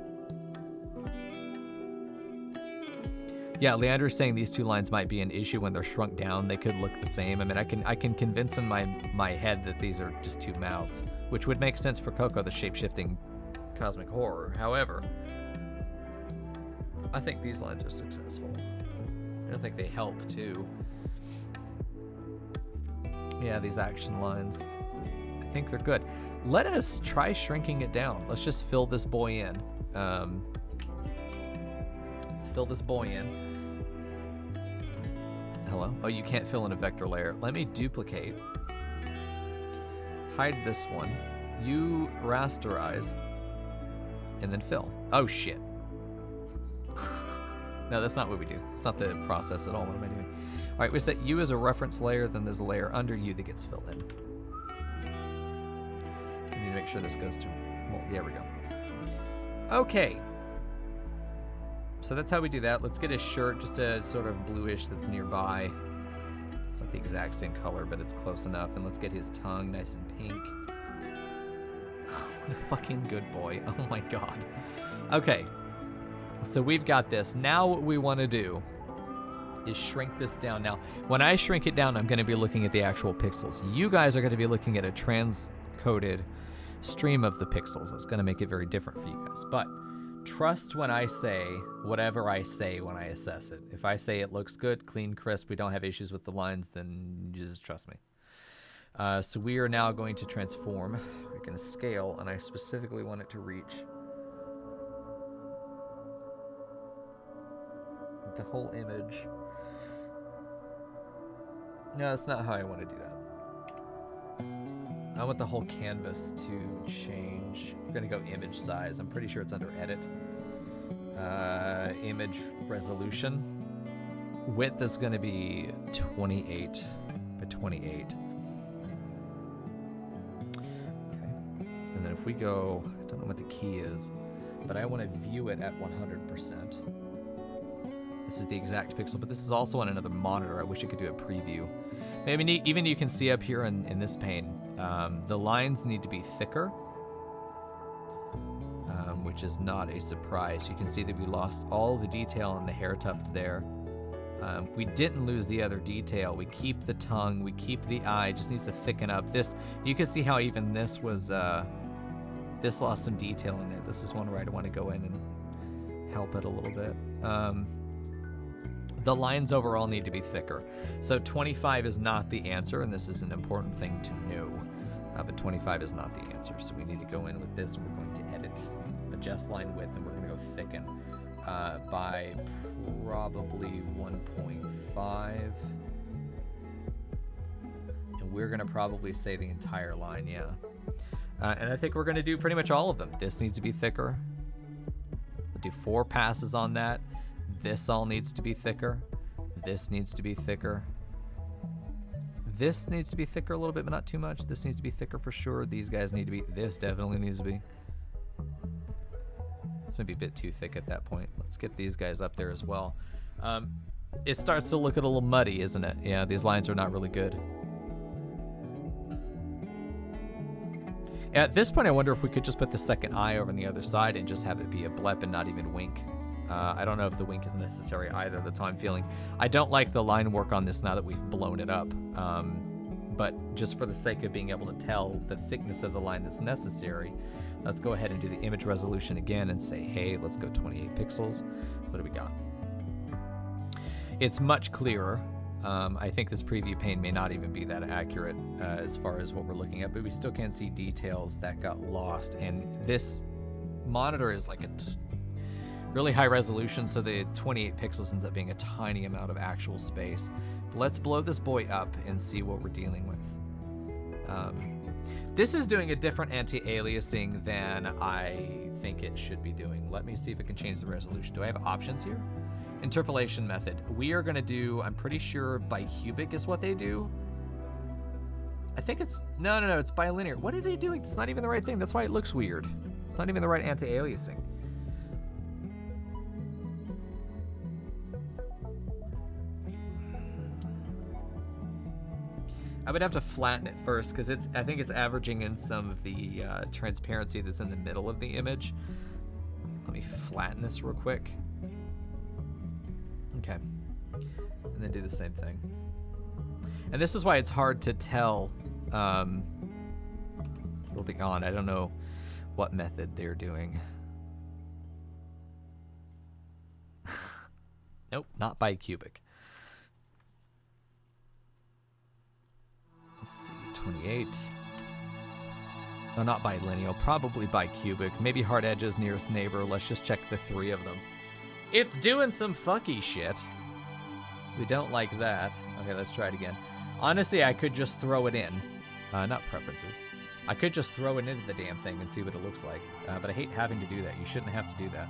Yeah, Leander's saying these two lines might be an issue when they're shrunk down. They could look the same. I mean, I can convince in my head that these are just two mouths, which would make sense for Coco, the shape-shifting cosmic horror. However, I think these lines are successful. I think they help too. Yeah, these action lines. I think they're good. Let us try shrinking it down. Let's just fill this boy in. Let's fill this boy in. Hello? Oh, you can't fill in a vector layer. Let me duplicate. Hide this one. You rasterize. And then fill. Oh, shit. No, that's not what we do. It's not the process at all. What am I doing? All right, we set you as a reference layer, then there's a layer under you that gets filled in. We need to make sure this goes to, well, there we go. Okay. So that's how we do that. Let's get his shirt, just a sort of bluish that's nearby. It's not the exact same color, but it's close enough. And let's get his tongue nice and pink. What a fucking good boy. Oh my God. Okay. So we've got this. Now what we want to do is shrink this down. Now, when I shrink it down, I'm going to be looking at the actual pixels. You guys are going to be looking at a transcoded stream of the pixels. It's going to make it very different for you guys. But trust when I say whatever I say when I assess it. If I say it looks good, clean, crisp, we don't have issues with the lines, then you just trust me. So we are now going to transform. We're going to scale, and I specifically want it to reach the whole image. No, that's not how I want to do that. I want the whole canvas to change. I'm going to go image size. I'm pretty sure it's under edit. Image resolution. Width is going to be 28 by 28. Okay. And then if we go, I don't know what the key is, but I want to view it at 100%. This is the exact pixel, but this is also on another monitor. I wish I could do a preview. Maybe even you can see up here in this pane, the lines need to be thicker, which is not a surprise. You can see that we lost all the detail on the hair tuft there. We didn't lose the other detail. We keep the tongue, we keep the eye, just needs to thicken up. This, you can see how even this was, this lost some detail in it. This is one where I want to go in and help it a little bit. The lines overall need to be thicker. So 25 is not the answer, and this is an important thing to know. But 25 is not the answer. So we need to go in with this, and we're going to edit, adjust line width, and we're going to go thicken by probably 1.5. And we're going to probably say the entire line, yeah. And I think we're going to do pretty much all of them. This needs to be thicker. We'll do 4 passes on that. This all needs to be thicker. This needs to be thicker. This needs to be thicker a little bit, but not too much. This needs to be thicker for sure. These guys need to be. This definitely needs to be. This might be a bit too thick at that point. Let's get these guys up there as well. It starts to look a little muddy, isn't it? Yeah, these lines are not really good. At this point, I wonder if we could just put the second eye over on the other side and just have it be a blep and not even wink. I don't know if the wink is necessary either. That's how I'm feeling. I don't like the line work on this now that we've blown it up. But just for the sake of being able to tell the thickness of the line that's necessary, let's go ahead and do the image resolution again and say, hey, let's go 28 pixels. What do we got? It's much clearer. I think this preview pane may not even be that accurate as far as what we're looking at, but we still can see details that got lost. And this monitor is like a really high resolution, so the 28 pixels ends up being a tiny amount of actual space. But let's blow this boy up and see what we're dealing with. This is doing a different anti-aliasing than I think it should be doing. Let me see if it can change the resolution. Do I have options here? Interpolation method. We are gonna do, I'm pretty sure bicubic is what they do. I think it's, no, it's bilinear. What are they doing? It's not even the right thing. That's why it looks weird. It's not even the right anti-aliasing. I would have to flatten it first because I think it's averaging in some of the transparency that's in the middle of the image. Let me flatten this real quick. Okay. And then do the same thing. And this is why it's hard to tell holding on. I don't know what method they're doing. Nope, not bicubic. Let's see, 28. No, not bilineal, probably bicubic. Maybe hard edges, nearest neighbor. Let's just check the 3 of them. It's doing some fucky shit. We don't like that. Okay, let's try it again. Honestly, I could just throw it in. Not preferences. I could just throw it into the damn thing and see what it looks like. But I hate having to do that. You shouldn't have to do that.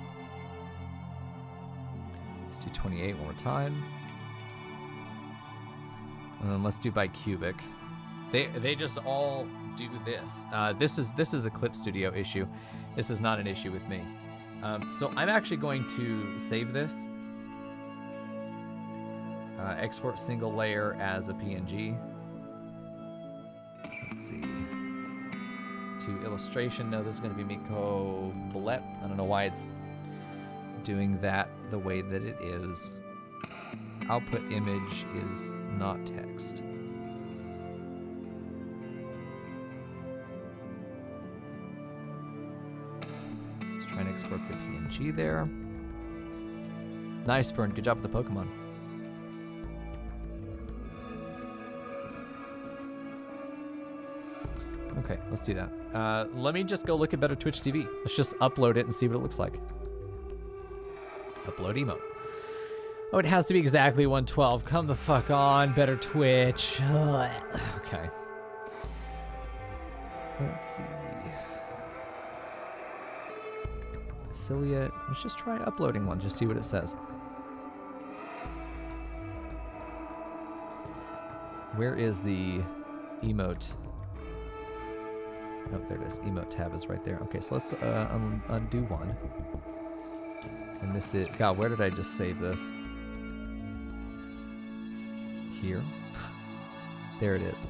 Let's do 28 one more time. And then let's do bicubic. They just all do this. This is a Clip Studio issue. This is not an issue with me. So I'm actually going to save this. Export single layer as a PNG. Let's see. To illustration. No, this is going to be micoinBLEP. I don't know why it's doing that the way that it is. Output image is not text. Trying to export the PNG there. Nice, Fern. Good job with the Pokemon. Okay, let's do that. Let me just go look at Better Twitch TV. Let's just upload it and see what it looks like. Upload emote. Oh, it has to be exactly 112. Come the fuck on, Better Twitch. Okay. Let's see. Affiliate. Let's just try uploading one, just see what it says. Where is the emote? Oh, there it is. Emote tab is right there. Okay, so let's undo one. And this is, God, where did I just save this? Here. There it is.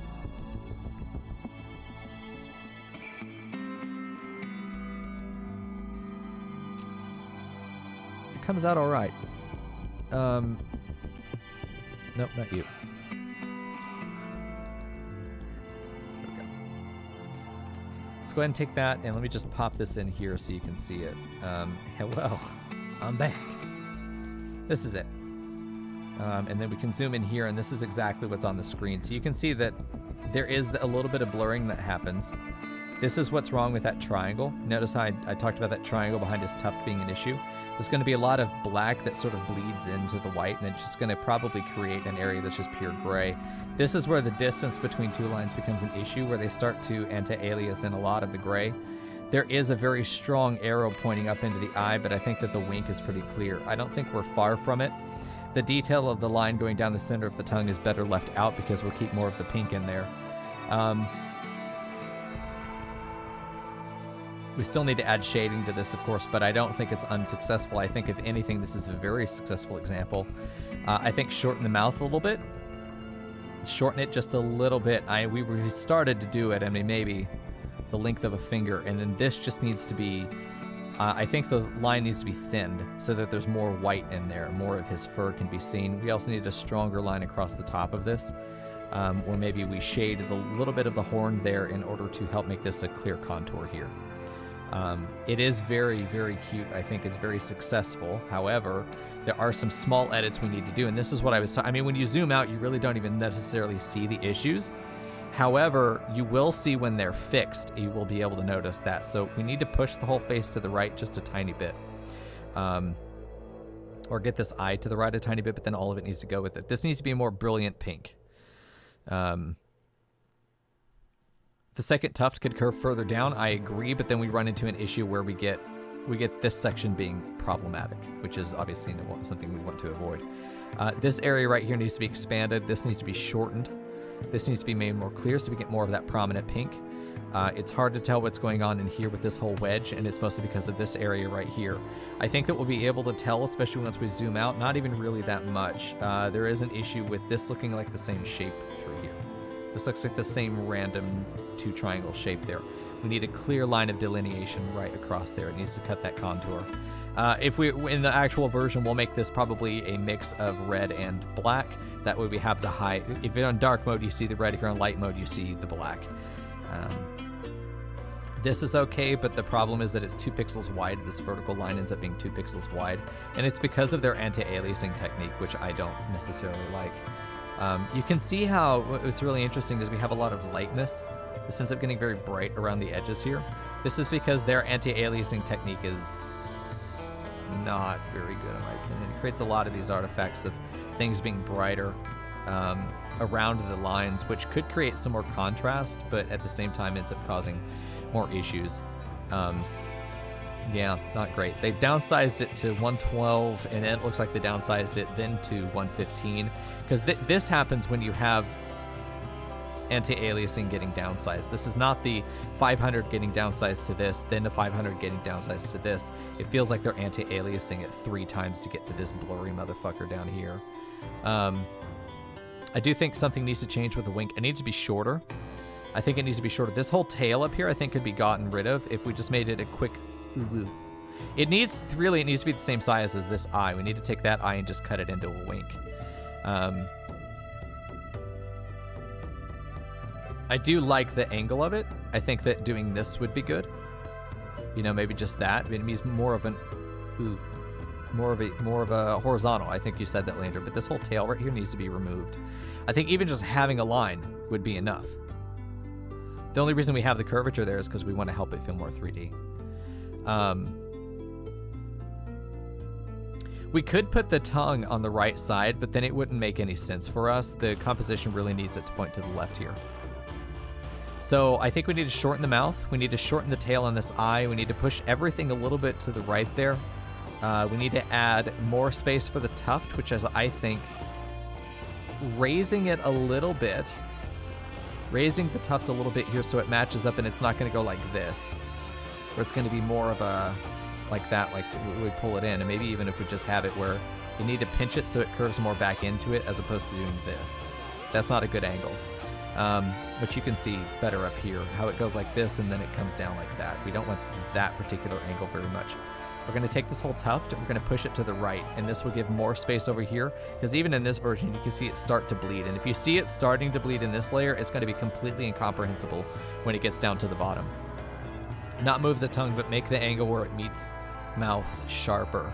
Comes out all right. Nope, not you. There we go. Let's go ahead and take that, and let me just pop this in here so you can see it. Hello, I'm back. This is it. And then we can zoom in here, and this is exactly what's on the screen. So you can see that there is a little bit of blurring that happens. This is what's wrong with that triangle. Notice how I talked about that triangle behind his tuft being an issue. There's going to be a lot of black that sort of bleeds into the white, and it's just going to probably create an area that's just pure gray. This is where the distance between two lines becomes an issue, where they start to anti-alias in a lot of the gray. There is a very strong arrow pointing up into the eye, but I think that the wink is pretty clear. I don't think we're far from it. The detail of the line going down the center of the tongue is better left out because we'll keep more of the pink in there. We still need to add shading to this, of course, but I don't think it's unsuccessful. I think, if anything, this is a very successful example. I think shorten the mouth a little bit. Shorten it just a little bit. We started to do it, I mean, maybe the length of a finger, and then this just needs to be, I think the line needs to be thinned so that there's more white in there, more of his fur can be seen. We also need a stronger line across the top of this, or maybe we shade a little bit of the horn there in order to help make this a clear contour here. It is very, very cute. I think it's very successful. However, there are some small edits we need to do, and this is what I was I mean, when you zoom out, you really don't even necessarily see the issues. However, you will see when they're fixed. You will be able to notice that. So we need to push the whole face to the right just a tiny bit. Or get this eye to the right a tiny bit, but then all of it needs to go with it. This needs to be a more brilliant pink. The second tuft could curve further down, I agree, but then we run into an issue where we get this section being problematic, which is obviously something we want to avoid. This area right here needs to be expanded. This needs to be shortened. This needs to be made more clear so we get more of that prominent pink. It's hard to tell what's going on in here with this whole wedge, and it's mostly because of this area right here. I think that we'll be able to tell, especially once we zoom out, not even really that much. There is an issue with this looking like the same shape through here. This looks like the same random two triangle shape there. We need a clear line of delineation right across there. It needs to cut that contour. If we, in the actual version, we'll make this probably a mix of red and black. That way we have the high, if you're on dark mode, you see the red. If you're on light mode, you see the black. This is okay, but the problem is that it's 2 pixels wide. This vertical line ends up being 2 pixels wide, and it's because of their anti-aliasing technique, which I don't necessarily like. You can see how what's really interesting is we have a lot of lightness. This ends up getting very bright around the edges here. This is because their anti-aliasing technique is not very good, in my opinion. It creates a lot of these artifacts of things being brighter around the lines, which could create some more contrast, but at the same time ends up causing more issues. Yeah, not great. They've downsized it to 112, and it looks like they downsized it then to 115, because this happens when you have anti-aliasing getting downsized. This is not the 500 getting downsized to this, then the 500 getting downsized to this. It feels like they're anti-aliasing it 3 times to get to this blurry motherfucker down here. I do think something needs to change with the wink. It needs to be shorter. I think it needs to be shorter. This whole tail up here I think could be gotten rid of if we just made it a quick ooh. It needs to be the same size as this eye. We need to take that eye and just cut it into a wink. I do like the angle of it. I think that doing this would be good. You know, maybe just that. It means more of an ooh, more of a horizontal. I think you said that, Lander, but this whole tail right here needs to be removed. I think even just having a line would be enough. The only reason we have the curvature there is because we want to help it feel more 3D. We could put the tongue on the right side, but then it wouldn't make any sense for us. The composition really needs it to point to the left here. So I think we need to shorten the mouth. We need to shorten the tail on this eye. We need to push everything a little bit to the right there. We need to add more space for the tuft, which is, I think, raising it a little bit. Raising the tuft a little bit here so it matches up and it's not going to go like this. Where it's going to be more of a, like that, like we pull it in. And maybe even if we just have it where you need to pinch it so it curves more back into it as opposed to doing this. That's not a good angle. But you can see better up here how it goes like this and then it comes down like that. We don't want that particular angle very much. We're going to take this whole tuft and we're going to push it to the right, and this will give more space over here, because even in this version you can see it start to bleed, and if you see it starting to bleed in this layer, it's going to be completely incomprehensible when it gets down to the bottom. Not move the tongue, but make the angle where it meets mouth sharper.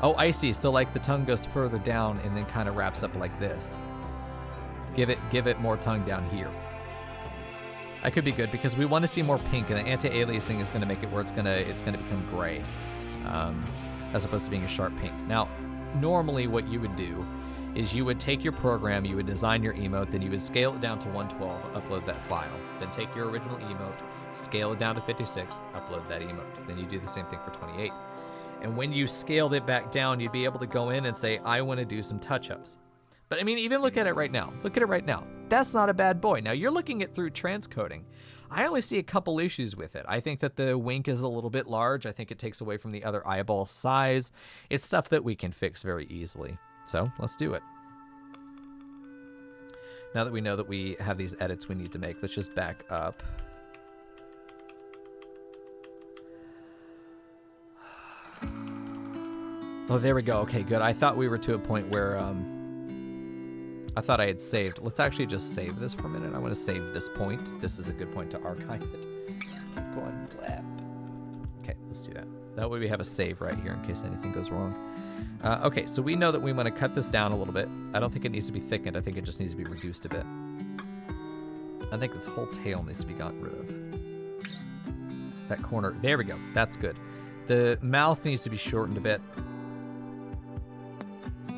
Oh, I see. So like the tongue goes further down and then kind of wraps up like this. Give it more tongue down here. That could be good because we want to see more pink, and the anti-aliasing is going to make it where it's going to become gray, as opposed to being a sharp pink. Now, normally what you would do is you would take your program, you would design your emote, then you would scale it down to 112, upload that file. Then take your original emote, scale it down to 56, upload that emote. Then you do the same thing for 28. And when you scaled it back down, you'd be able to go in and say, I want to do some touch-ups. But I mean, even look at it right now. Look at it right now. That's not a bad boy. Now, you're looking at through transcoding. I only see a couple issues with it. I think that the wink is a little bit large. I think it takes away from the other eyeball size. It's stuff that we can fix very easily. So let's do it. Now that we know that we have these edits we need to make, let's just back up. Oh, there we go. Okay, good. I thought we were to a point where I thought I had saved. Let's actually just save this for a minute. I want to save this point. This is a good point to archive it. micoinBLEP. Okay, let's do that. That way we have a save right here in case anything goes wrong. Okay, so we know that we want to cut this down a little bit. I don't think it needs to be thickened. I think it just needs to be reduced a bit. I think this whole tail needs to be gotten rid of. That corner. There we go. That's good. The mouth needs to be shortened a bit.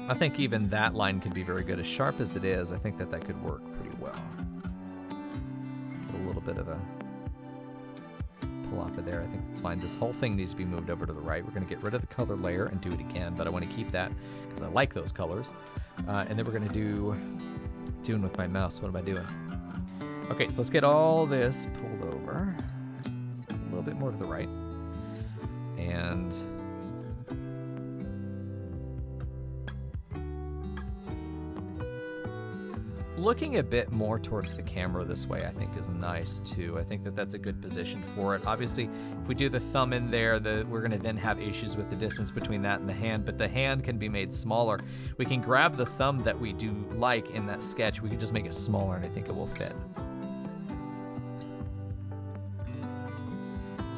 I think even that line could be very good. As sharp as it is, I think that could work pretty well. A little bit of a pull off of there. I think that's fine. This whole thing needs to be moved over to the right. We're going to get rid of the color layer and do it again, but I want to keep that because I like those colors. And then we're going to doing with my mouse. What am I doing? Okay, so let's get all this pulled over. A little bit more to the right. And looking a bit more towards the camera this way, I think, is nice too. I think that that's a good position for it. Obviously, if we do the thumb in there, we're going to then have issues with the distance between that and the hand, but the hand can be made smaller. We can grab the thumb that we do like in that sketch. We can just make it smaller, and I think it will fit.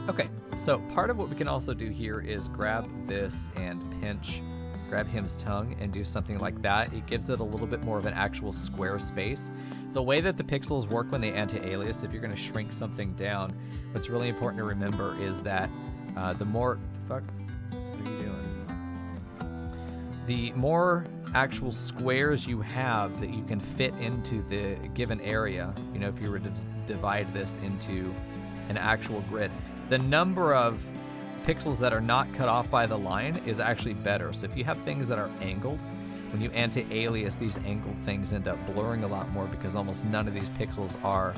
Okay, so part of what we can also do here is grab this and grab him's tongue and do something like that. It gives it a little bit more of an actual square space. The way that the pixels work when they anti-alias, if you're going to shrink something down, what's really important to remember is that the more... What are you doing? The more actual squares you have that you can fit into the given area, you know, if you were to divide this into an actual grid, the number of pixels that are not cut off by the line is actually better. So if you have things that are angled, when you anti-alias, these angled things end up blurring a lot more because almost none of these pixels are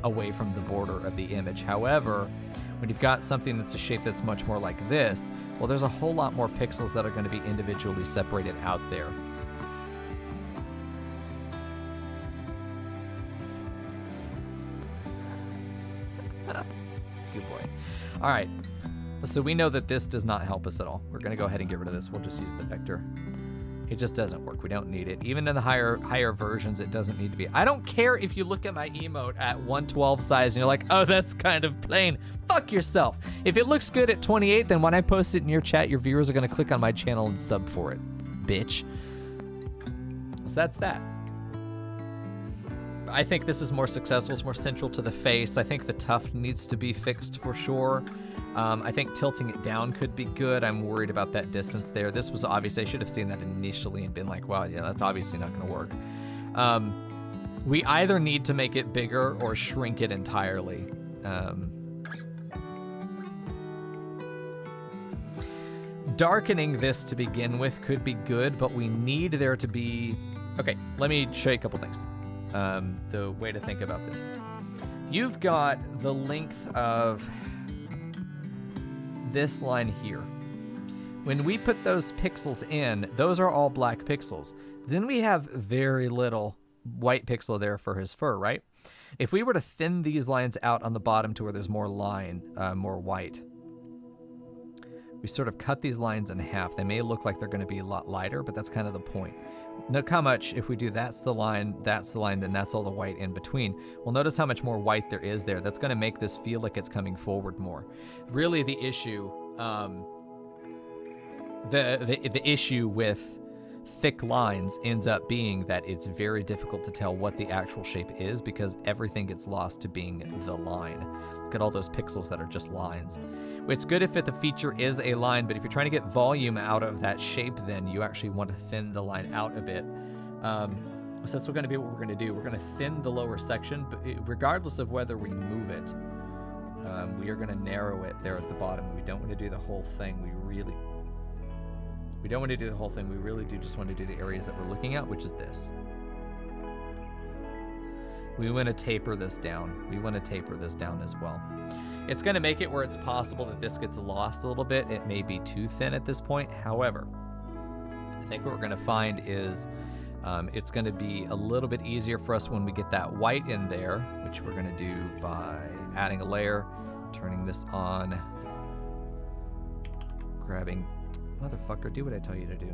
away from the border of the image. However, when you've got something that's a shape that's much more like this, well, there's a whole lot more pixels that are going to be individually separated out there. Good boy. All right. So we know that this does not help us at all. We're going to go ahead and get rid of this. We'll just use the vector. It just doesn't work. We don't need it. Even in the higher versions, it doesn't need to be. I don't care if you look at my emote at 112 size and you're like, oh, that's kind of plain. Fuck yourself. If it looks good at 28, then when I post it in your chat, your viewers are going to click on my channel and sub for it. Bitch. So that's that. I think this is more successful. It's more central to the face. I think the tuft needs to be fixed for sure. I think tilting it down could be good. I'm worried about that distance there. This was obvious. I should have seen that initially and been like, wow, yeah, that's obviously not going to work. We either need to make it bigger or shrink it entirely. Darkening this to begin with could be good, but we need there to be... Okay, let me show you a couple things. The way to think about this. You've got the length of this line here. When we put those pixels in, those are all black pixels. Then we have very little white pixel there for his fur, right? If we were to thin these lines out on the bottom to where there's more line, more white, we sort of cut these lines in half. They may look like they're going to be a lot lighter, but that's kind of the point. Look how much, if we do that's the line, then that's all the white in between. Well, notice how much more white there is there. That's going to make this feel like it's coming forward more. Really, the issue the issue with thick lines ends up being that it's very difficult to tell what the actual shape is because everything gets lost to being the line. Look at all those pixels that are just lines. It's good if the feature is a line, but if you're trying to get volume out of that shape, then you actually want to thin the line out a bit. So that's going to be what we're going to do. We're going to thin the lower section, but regardless of whether we move it, we are going to narrow it there at the bottom. We don't want to do the whole thing. We don't want to do the whole thing. We really do just want to do the areas that we're looking at, which is this. We want to taper this down. We want to taper this down as well. It's going to make it where it's possible that this gets lost a little bit. It may be too thin at this point. However, I think what we're going to find is it's going to be a little bit easier for us when we get that white in there, which we're going to do by adding a layer, turning this on, grabbing... Motherfucker, do what I tell you to do.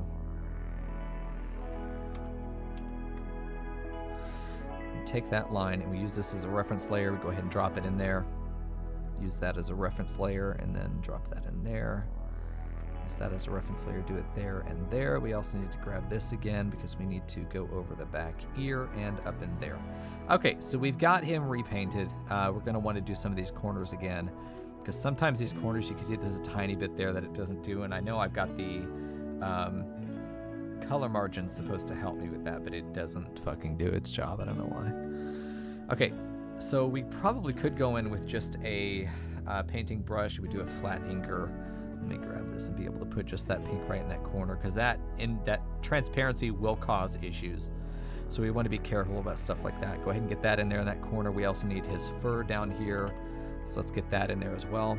We take that line and we use this as a reference layer. We go ahead and drop it in there. Use that as a reference layer and then drop that in there. Use that as a reference layer, do it there and there. We also need to grab this again because we need to go over the back ear and up in there. Okay, so we've got him repainted. We're going to want to do some of these corners again, because sometimes these corners, you can see there's a tiny bit there that it doesn't do, and I know I've got the color margin supposed to help me with that, but it doesn't fucking do its job. I don't know why. Okay, so we probably could go in with just a painting brush. We do a flat inker. Let me grab this and be able to put just that pink right in that corner, because that transparency will cause issues. So we want to be careful about stuff like that. Go ahead and get that in there in that corner. We also need his fur down here. So let's get that in there as well.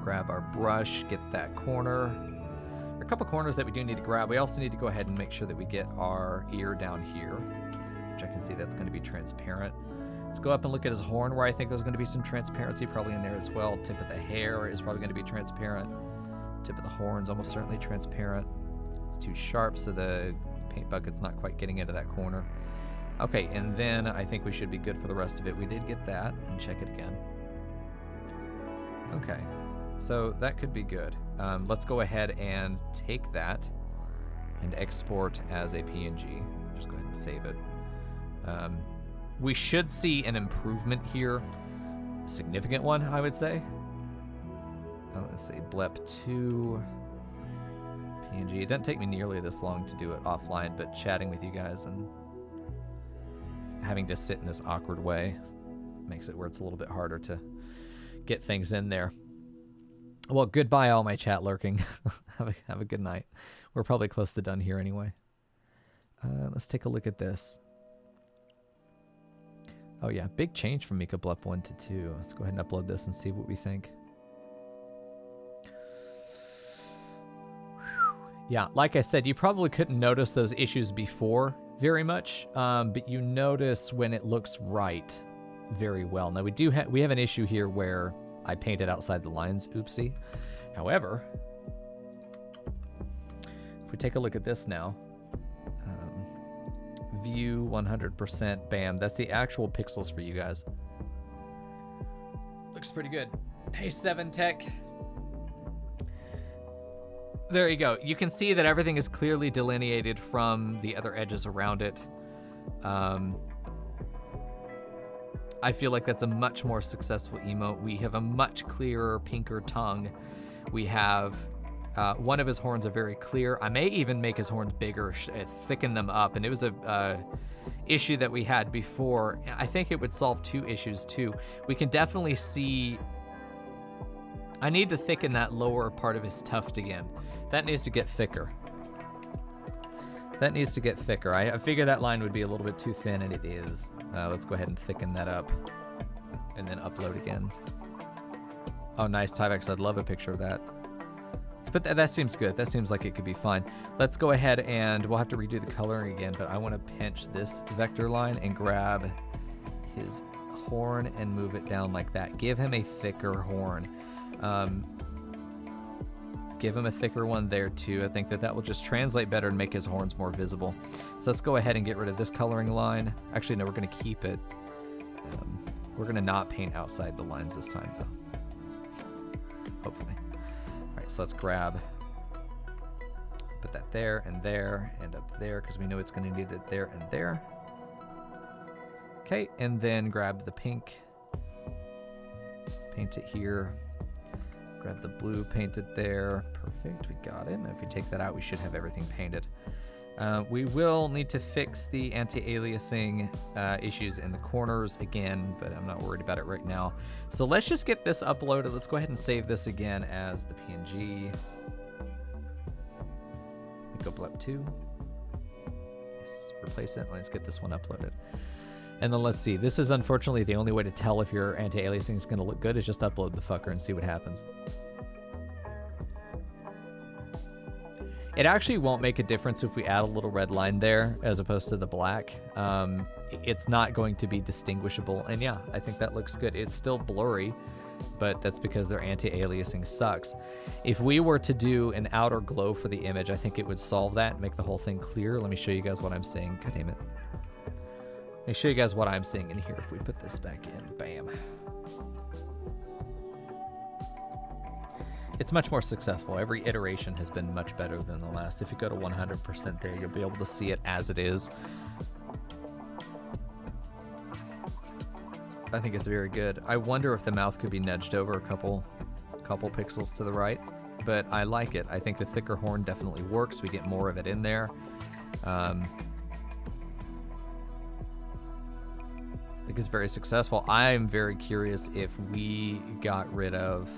Grab our brush, get that corner. There are a couple corners that we do need to grab. We also need to go ahead and make sure that we get our ear down here, which I can see that's going to be transparent. Let's go up and look at his horn, where I think there's going to be some transparency probably in there as well. Tip of the hair is probably going to be transparent. Tip of the horn's almost certainly transparent. It's too sharp, so the paint bucket's not quite getting into that corner. Okay, and then I think we should be good for the rest of it. We did get that, and check it again. Okay, so that could be good. Let's go ahead and take that and export as a PNG. Just go ahead and save it. We should see an improvement here. A significant one, I would say. Let's see, BLEP 2 PNG. It doesn't take me nearly this long to do it offline, but chatting with you guys and having to sit in this awkward way makes it where it's a little bit harder to get things in there. Well, goodbye all my chat lurking. have a good night. We're probably close to done here anyway. Let's take a look at this. Oh yeah, big change from micoinBLEP 1 to 2. Let's go ahead and upload this and see what we think. Yeah, like I said, you probably couldn't notice those issues before very much, but you notice when it looks right very well. Now we have an issue here where I painted outside the lines, oopsie. However, if we take a look at this now, view 100%, bam, that's the actual pixels for you guys. Looks pretty good. Hey, 7Tech. There you go. You can see that everything is clearly delineated from the other edges around it. I feel like that's a much more successful emote. We have a much clearer, pinker tongue. We have one of his horns are very clear. I may even make his horns bigger, thicken them up. And it was a issue that we had before. I think it would solve two issues too. We can definitely see, I need to thicken that lower part of his tuft again. That needs to get thicker. That needs to get thicker. I figured that line would be a little bit too thin, and it is. Let's go ahead and thicken that up and then upload again. Oh, nice, Tyvex. I'd love a picture of that. But that seems good. That seems like it could be fine. Let's go ahead and we'll have to redo the coloring again, but I want to pinch this vector line and grab his horn and move it down like that. Give him a thicker horn. Give him a thicker one there too. I think that will just translate better and make his horns more visible. So let's go ahead and get rid of this coloring line. Actually, no, we're going to keep it. We're going to not paint outside the lines this time, though. Hopefully. All right, so let's grab put that there and up there because we know it's going to need it there and there. Okay, and then grab the pink, paint it here, grab the blue, paint it there. Perfect, we got it. Now if we take that out, we should have everything painted. We will need to fix the anti-aliasing issues in the corners again, but I'm not worried about it right now. So let's just get this uploaded. Let's go ahead and save this again as the PNG. micoinBLEP 2. Yes, replace it. Let's get this one uploaded. And then let's see. This is unfortunately the only way to tell if your anti-aliasing is going to look good is just upload the fucker and see what happens. It actually won't make a difference if we add a little red line there as opposed to the black. It's not going to be distinguishable. And yeah, I think that looks good. It's still blurry, but that's because their anti-aliasing sucks. If we were to do an outer glow for the image, I think it would solve that and make the whole thing clear. Let me show you guys what I'm seeing. God damn it. Let me show you guys what I'm seeing in here if we put this back in. Bam. It's much more successful. Every iteration has been much better than the last. If you go to 100% there, you'll be able to see it as it is. I think it's very good. I wonder if the mouth could be nudged over a couple pixels to the right, but I like it. I think the thicker horn definitely works. We get more of it in there. I think it's very successful. I'm very curious if we got rid of...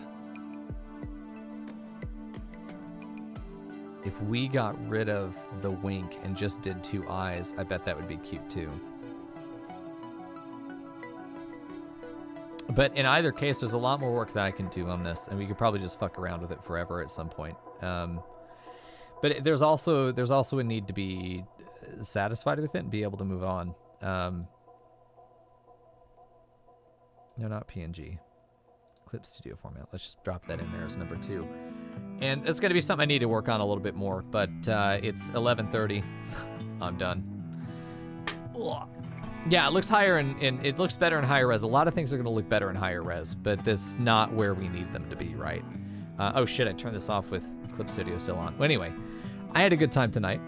If we got rid of the wink and just did 2 eyes, I bet that would be cute too. But in either case, there's a lot more work that I can do on this, and we could probably just fuck around with it forever at some point. But there's also a need to be satisfied with it and be able to move on. No, not PNG. Clip Studio format. Let's just drop that in there as number 2. And it's going to be something I need to work on a little bit more, but it's 11:30. I'm done. Ugh. Yeah, it looks higher and it looks better in higher res. A lot of things are going to look better in higher res, but that's not where we need them to be, right? Oh shit, I turned this off with Clip Studio still on. Well, anyway, I had a good time tonight.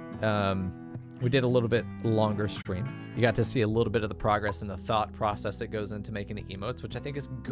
We did a little bit longer stream. You got to see a little bit of the progress and the thought process that goes into making the emotes, which I think is good.